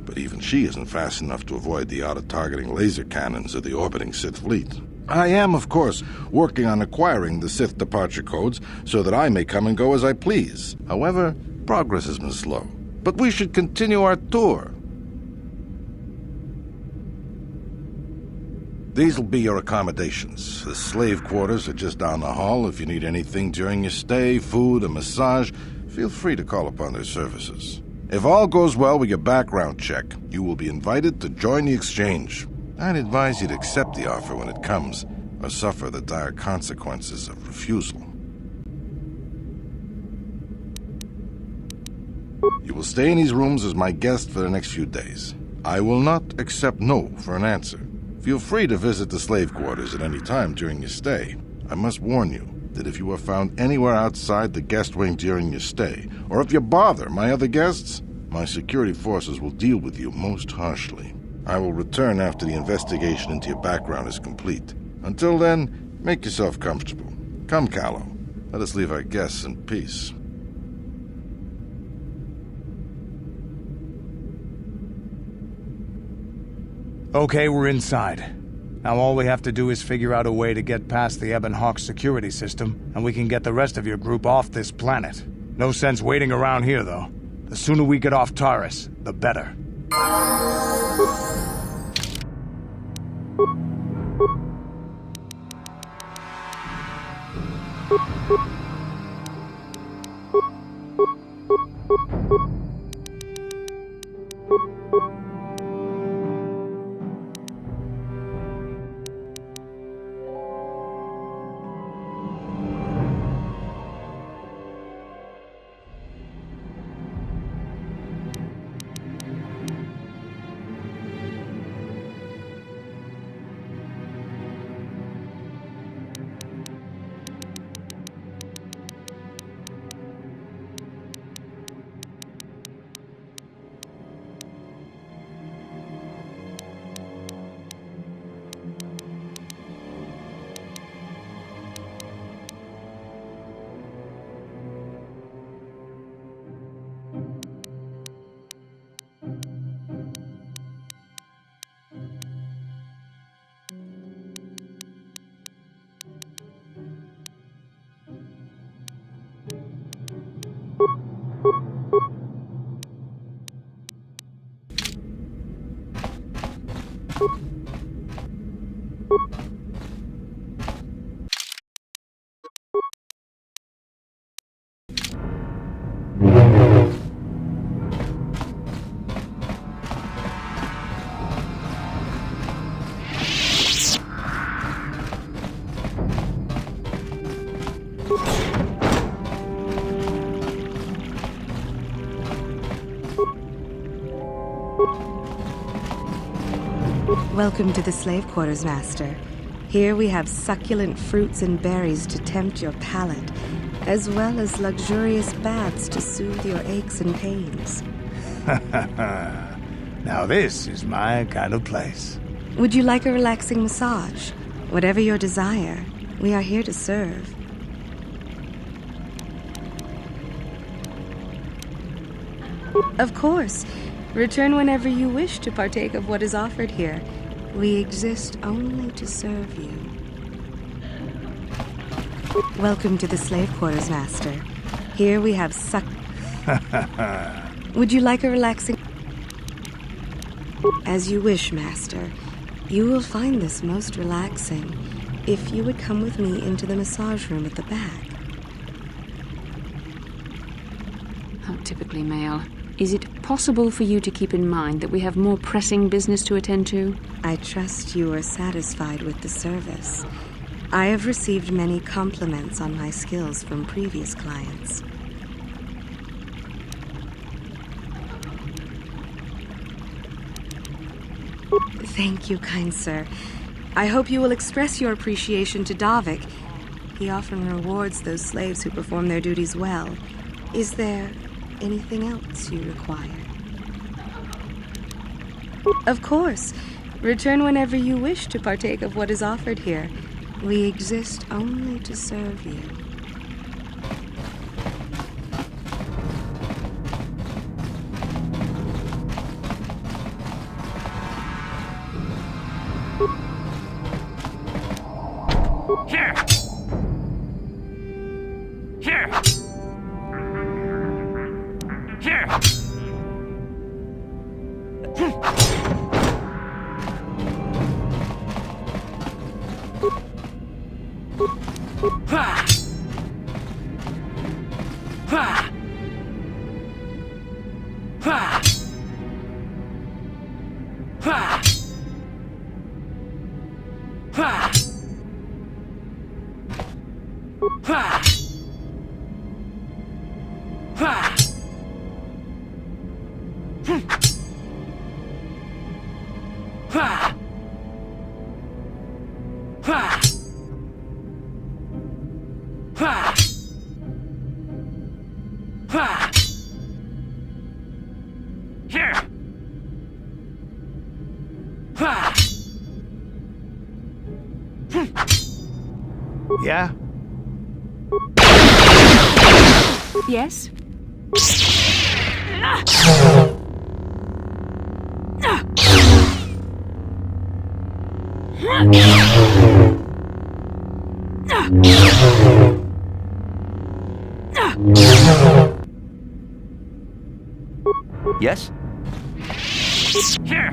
But even she isn't fast enough to avoid the auto-targeting laser cannons of the orbiting Sith fleet. I am, of course, working on acquiring the Sith departure codes so that I may come and go as I please. However, progress has been slow. But we should continue our tour. These will be your accommodations. The slave quarters are just down the hall. If you need anything during your stay, food, a massage, feel free to call upon their services. If all goes well with your background check, you will be invited to join the Exchange. I'd advise you to accept the offer when it comes, or suffer the dire consequences of refusal. You will stay in these rooms as my guest for the next few days. I will not accept no for an answer. Feel free to visit the slave quarters at any time during your stay. I must warn you that if you are found anywhere outside the guest wing during your stay, or if you bother my other guests, my security forces will deal with you most harshly. I will return after the investigation into your background is complete. Until then, make yourself comfortable. Come, Callow. Let us leave our guests in peace. Okay, we're inside. Now all we have to do is figure out a way to get past the Ebonhawk security system, and we can get the rest of your group off this planet. No sense waiting around here, though. The sooner we get off Taris, the better. Welcome to the slave quarters, Master. Here we have succulent fruits and berries to tempt your palate, as well as luxurious baths to soothe your aches and pains. Now this is my kind of place. Would you like a relaxing massage? Whatever your desire, we are here to serve. Of course. Return whenever you wish to partake of what is offered here. We exist only to serve you. Welcome to the slave quarters, Master. Here we have Would you like a relaxing... As you wish, Master. You will find this most relaxing if you would come with me into the massage room at the back. How typically male. Is it possible for you to keep in mind that we have more pressing business to attend to? I trust you are satisfied with the service. I have received many compliments on my skills from previous clients. Thank you, kind sir. I hope you will express your appreciation to Davik. He often rewards those slaves who perform their duties well. Is there anything else you require? Of course. Return whenever you wish to partake of what is offered here. We exist only to serve you. Here! Here! Here! Ha! Ha! Ha! Ha! Ha! Ha! Ha! Ha! Ha! Ha! Ha! Here! Ha! Yeah? Yes? Yes? Here!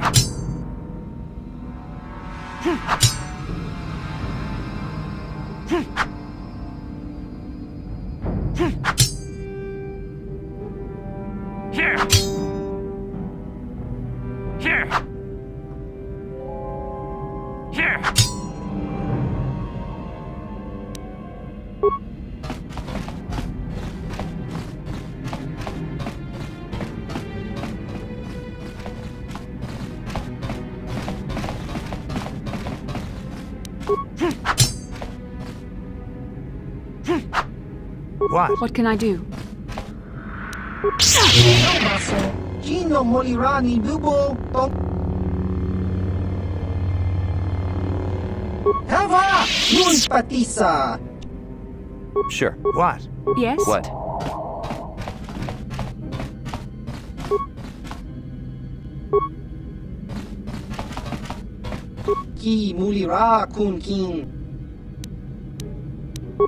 Here! Here! Here! What? What can I do? Sure. What? Yes? What? Ki mulira kun king.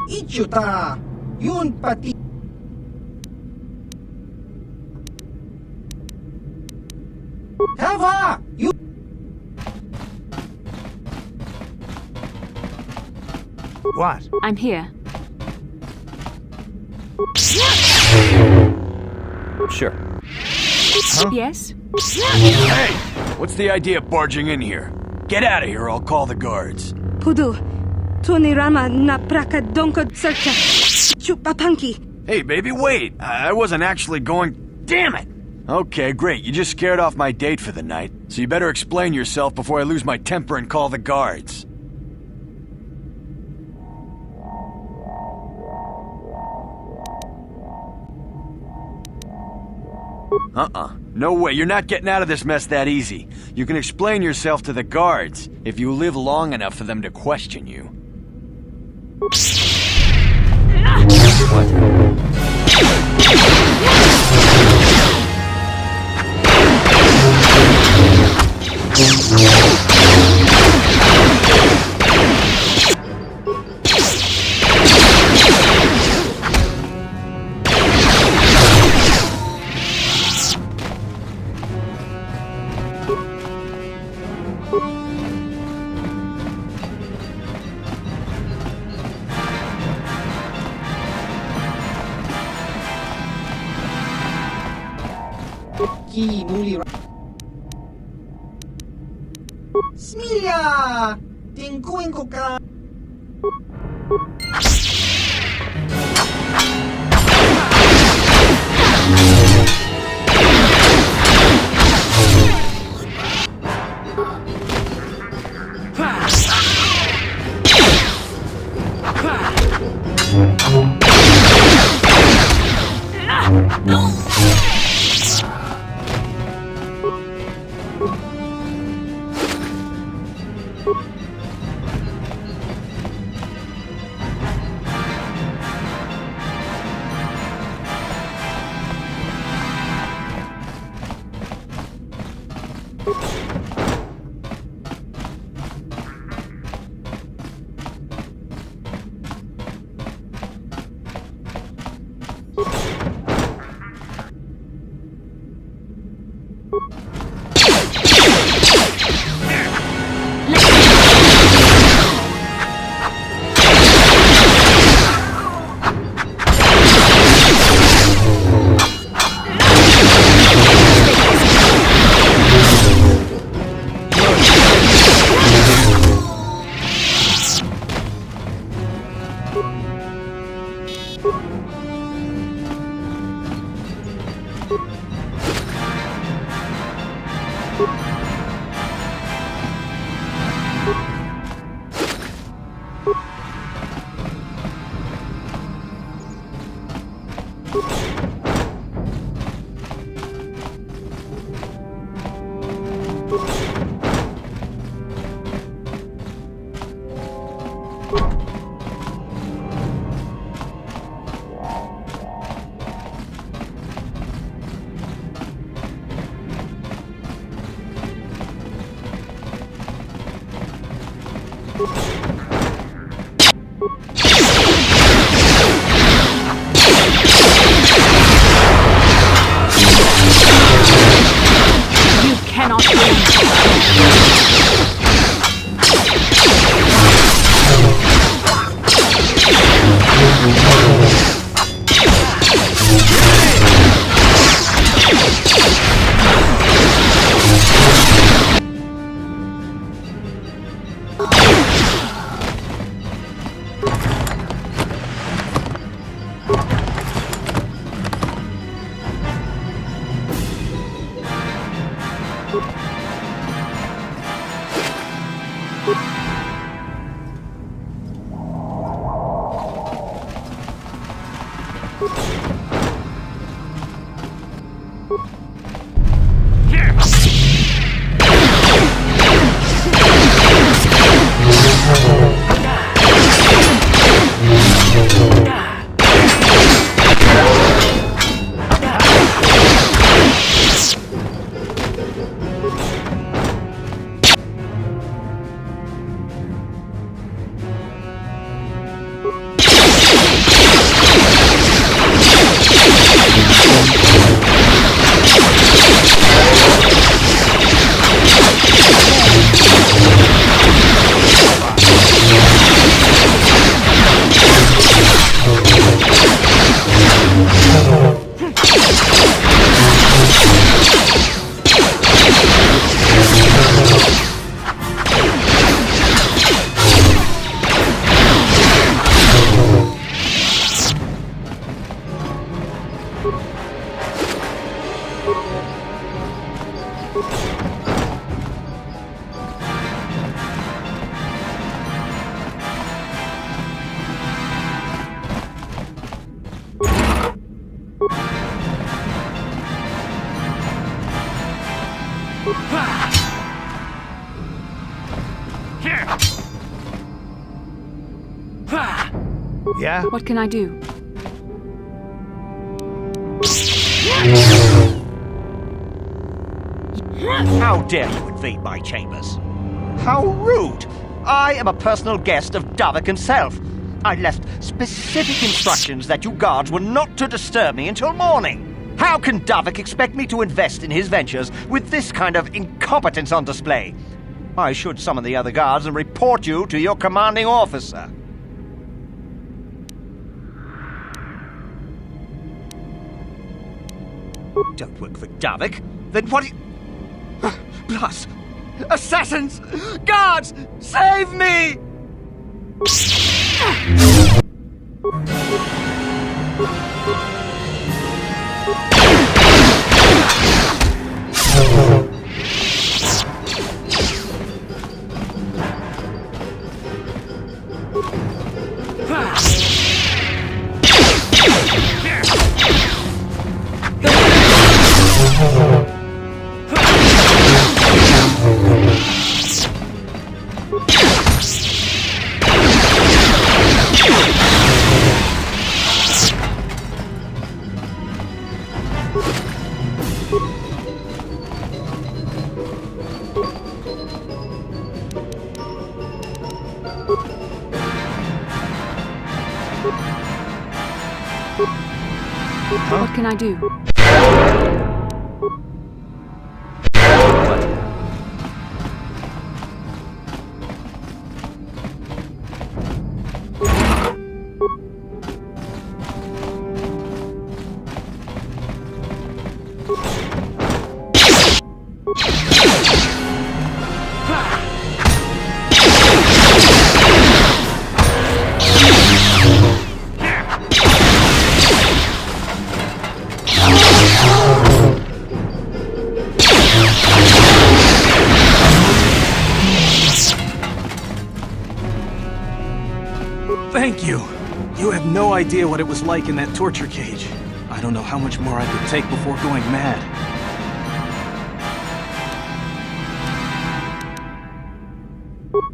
Ichuta yun pati. Hava you. What? I'm here. Sure. Huh? Yes? Hey! What's the idea of barging in here? Get out of here or I'll call the guards. Pudu, Tunirama na praka donko tserka. Chupapanki. Hey, baby, wait! I wasn't actually going... Damn it! Okay, great. You just scared off my date for the night, so you better explain yourself before I lose my temper and call the guards. No way, you're not getting out of this mess that easy. You can explain yourself to the guards if you live long enough for them to question you. Smilia! Tingkuin ko ka! Yeah? What can I do? How dare you invade my chambers? How rude! I am a personal guest of Davik himself. I left specific instructions that you guards were not to disturb me until morning. How can Davik expect me to invest in his ventures with this kind of incompetence on display? I should summon the other guards and report you to your commanding officer. Don't work for Davik? Then what do you... Plus, assassins! Guards! Save me! What can I do? Thank you. You have no idea what it was like in that torture cage. I don't know how much more I could take before going mad.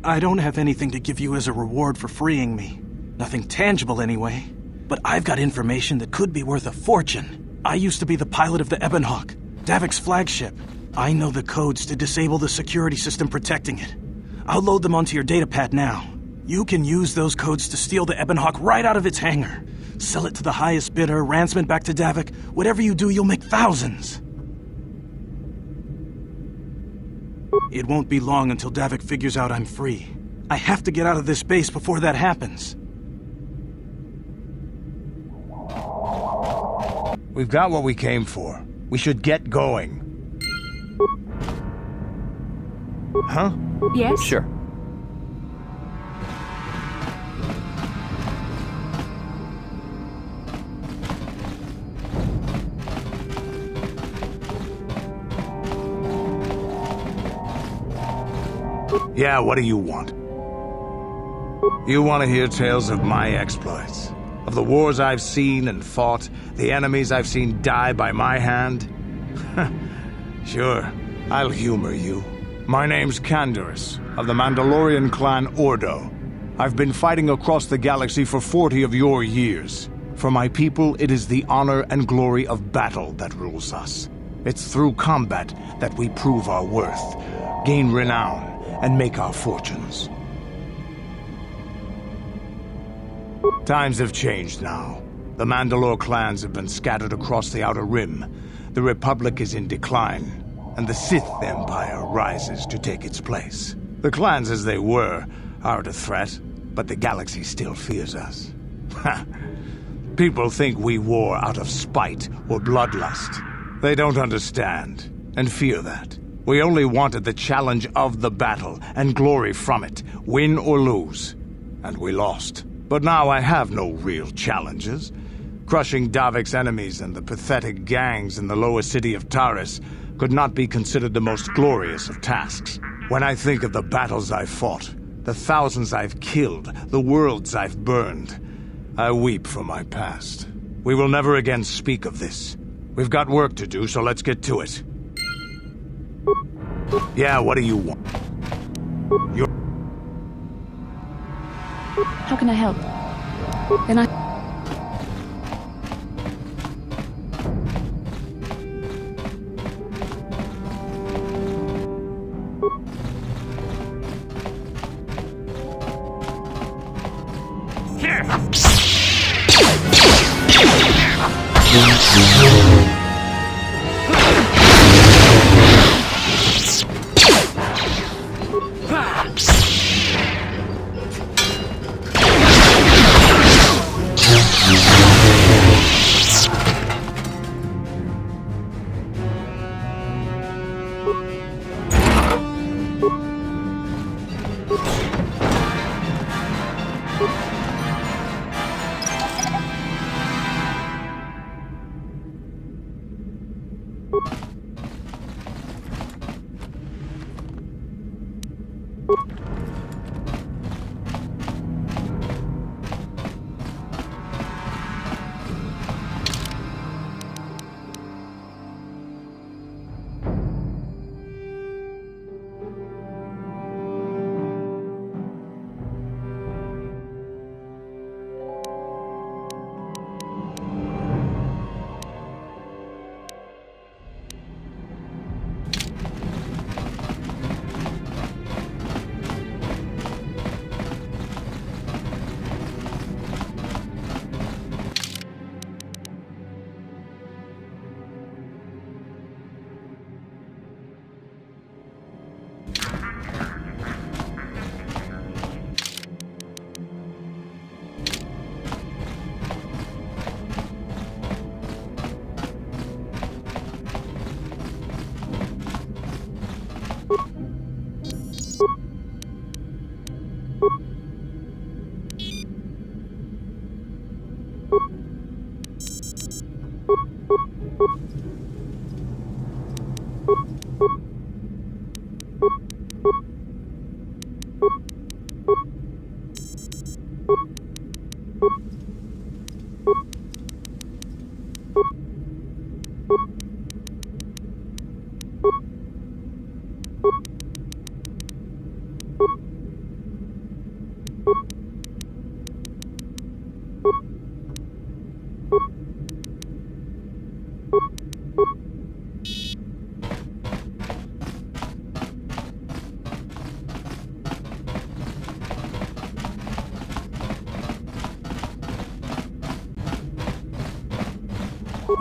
I don't have anything to give you as a reward for freeing me. Nothing tangible anyway. But I've got information that could be worth a fortune. I used to be the pilot of the Ebonhawk, Davik's flagship. I know the codes to disable the security system protecting it. I'll load them onto your datapad now. You can use those codes to steal the Ebonhawk right out of its hangar. Sell it to the highest bidder, ransom it back to Davik. Whatever you do, you'll make thousands. It won't be long until Davik figures out I'm free. I have to get out of this base before that happens. We've got what we came for. We should get going. Huh? Yes? Sure. Yeah, what do you want? You want to hear tales of my exploits? Of the wars I've seen and fought, the enemies I've seen die by my hand? Sure, I'll humor you. My name's Taris, of the Mandalorian clan Ordo. I've been fighting across the galaxy for 40 of your years. For my people, it is the honor and glory of battle that rules us. It's through combat that we prove our worth, gain renown, and make our fortunes. Times have changed now. The Mandalore clans have been scattered across the Outer Rim. The Republic is in decline, and the Sith Empire rises to take its place. The clans as they were aren't a threat, but the galaxy still fears us. People think we war out of spite or bloodlust. They don't understand, and fear that. We only wanted the challenge of the battle, and glory from it, win or lose. And we lost. But now I have no real challenges. Crushing Davik's enemies and the pathetic gangs in the lower city of Taris could not be considered the most glorious of tasks. When I think of the battles I've fought, the thousands I've killed, the worlds I've burned, I weep for my past. We will never again speak of this. We've got work to do, so let's get to it. Yeah, what do you want? How can I help? Then I...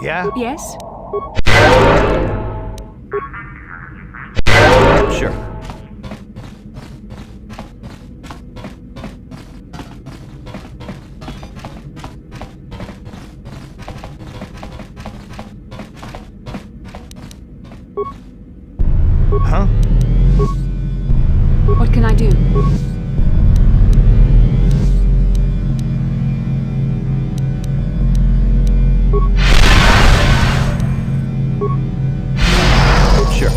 Yeah? Yes? Sure. Huh? What can I do? Sure.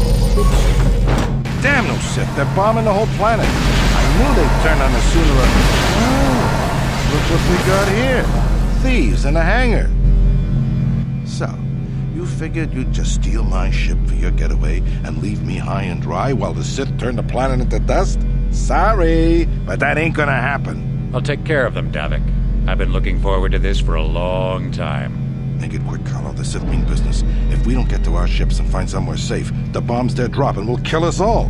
Damn those Sith, they're bombing the whole planet. I knew they'd turn on us sooner or... Oh, look what we got here. Thieves in a hangar. So, you figured you'd just steal my ship for your getaway and leave me high and dry while the Sith turn the planet into dust? Sorry, but that ain't gonna happen. I'll take care of them, Davik. I've been looking forward to this for a long time. Make it quick, Carlo. The Sith mean business. If we don't get to our ships and find somewhere safe, the bombs they're dropping will kill us all.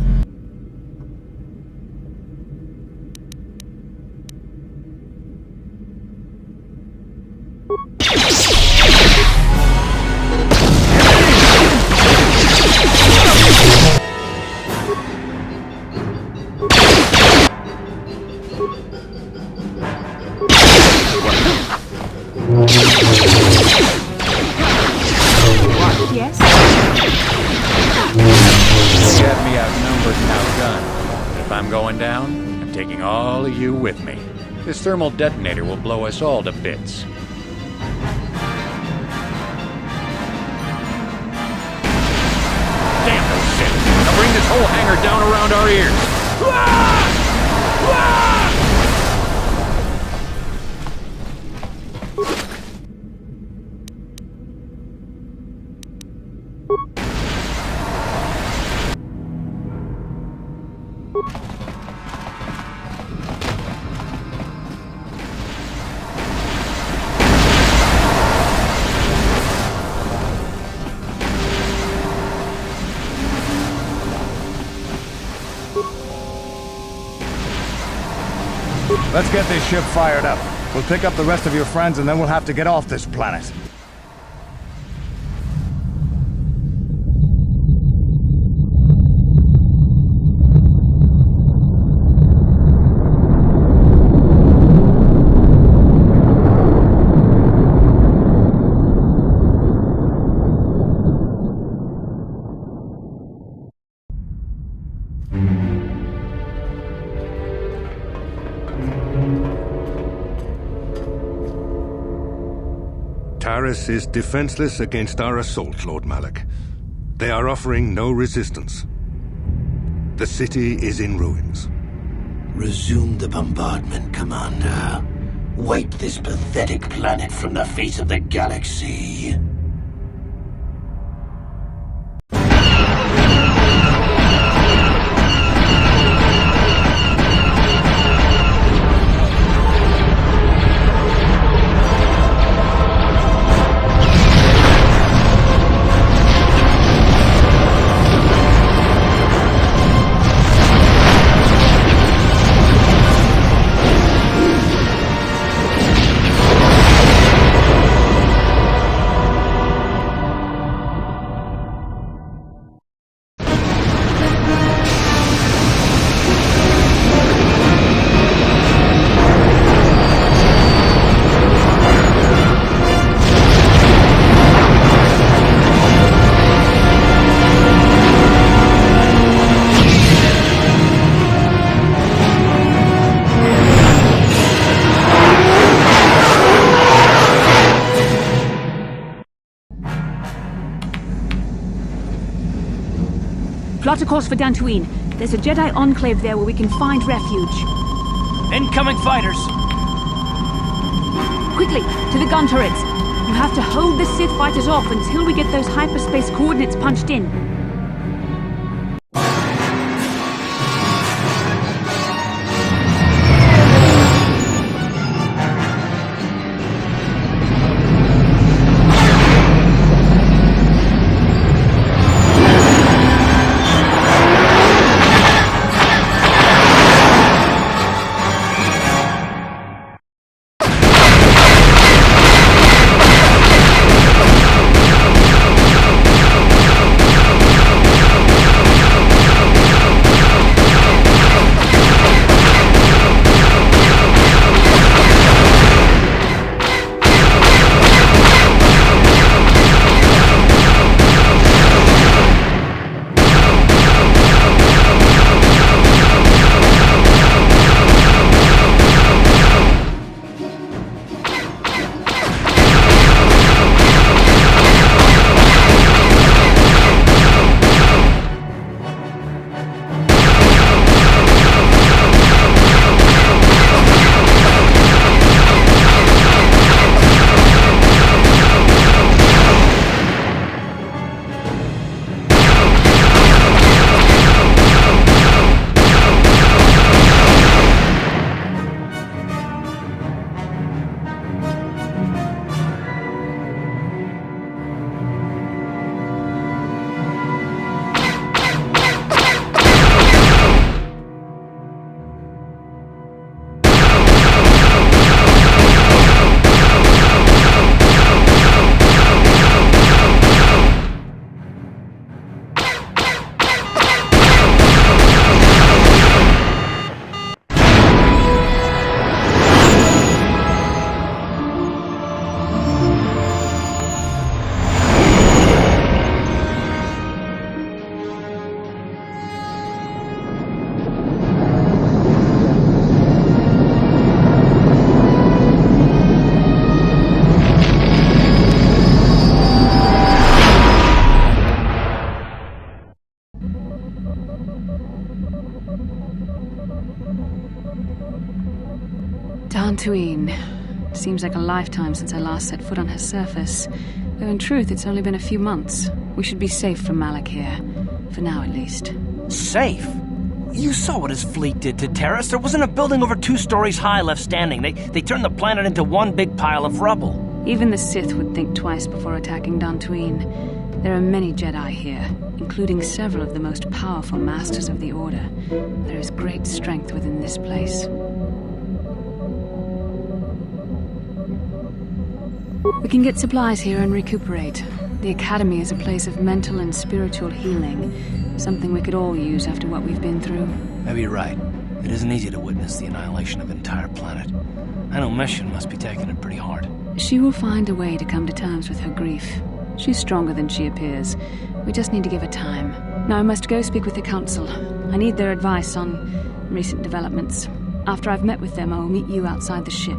Yes? You got me outnumbered and outgunned. If I'm going down, I'm taking all of you with me. This thermal detonator will blow us all to bits. Damn those Sith! Now bring this whole hangar down around our ears! Let's get this ship fired up. We'll pick up the rest of your friends and then we'll have to get off this planet. Taris is defenseless against our assault, Lord Malak. They are offering no resistance. The city is in ruins. Resume the bombardment, Commander. Wipe this pathetic planet from the face of the galaxy. Plot a course for Dantooine. There's a Jedi enclave there where we can find refuge. Incoming fighters! Quickly, to the gun turrets. You have to hold the Sith fighters off until we get those hyperspace coordinates punched in. Dantooine. Seems like a lifetime since I last set foot on her surface. Though in truth, it's only been a few months. We should be safe from Malak here. For now, at least. Safe? You saw what his fleet did to Taris. There wasn't a building over 2 stories high left standing. They turned the planet into one big pile of rubble. Even the Sith would think twice before attacking Dantooine. There are many Jedi here, including several of the most powerful masters of the Order. There is great strength within this place. We can get supplies here and recuperate. The Academy is a place of mental and spiritual healing. Something we could all use after what we've been through. Maybe you're right. It isn't easy to witness the annihilation of an entire planet. I know Mission must be taking it pretty hard. She will find a way to come to terms with her grief. She's stronger than she appears. We just need to give her time. Now I must go speak with the Council. I need their advice on recent developments. After I've met with them, I will meet you outside the ship.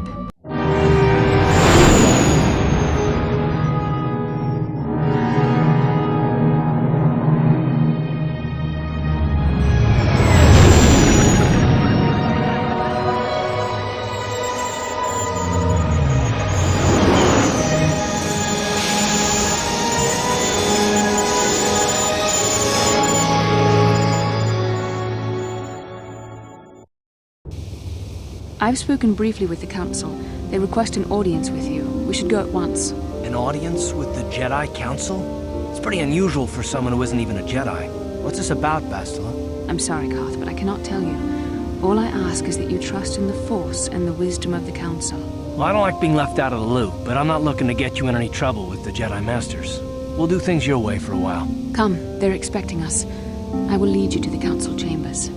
I've spoken briefly with the Council. They request an audience with you. We should go at once. An audience with the Jedi Council? It's pretty unusual for someone who isn't even a Jedi. What's this about, Bastila? I'm sorry, Carth, but I cannot tell you. All I ask is that you trust in the Force and the wisdom of the Council. Well, I don't like being left out of the loop, but I'm not looking to get you in any trouble with the Jedi Masters. We'll do things your way for a while. Come, they're expecting us. I will lead you to the Council chambers.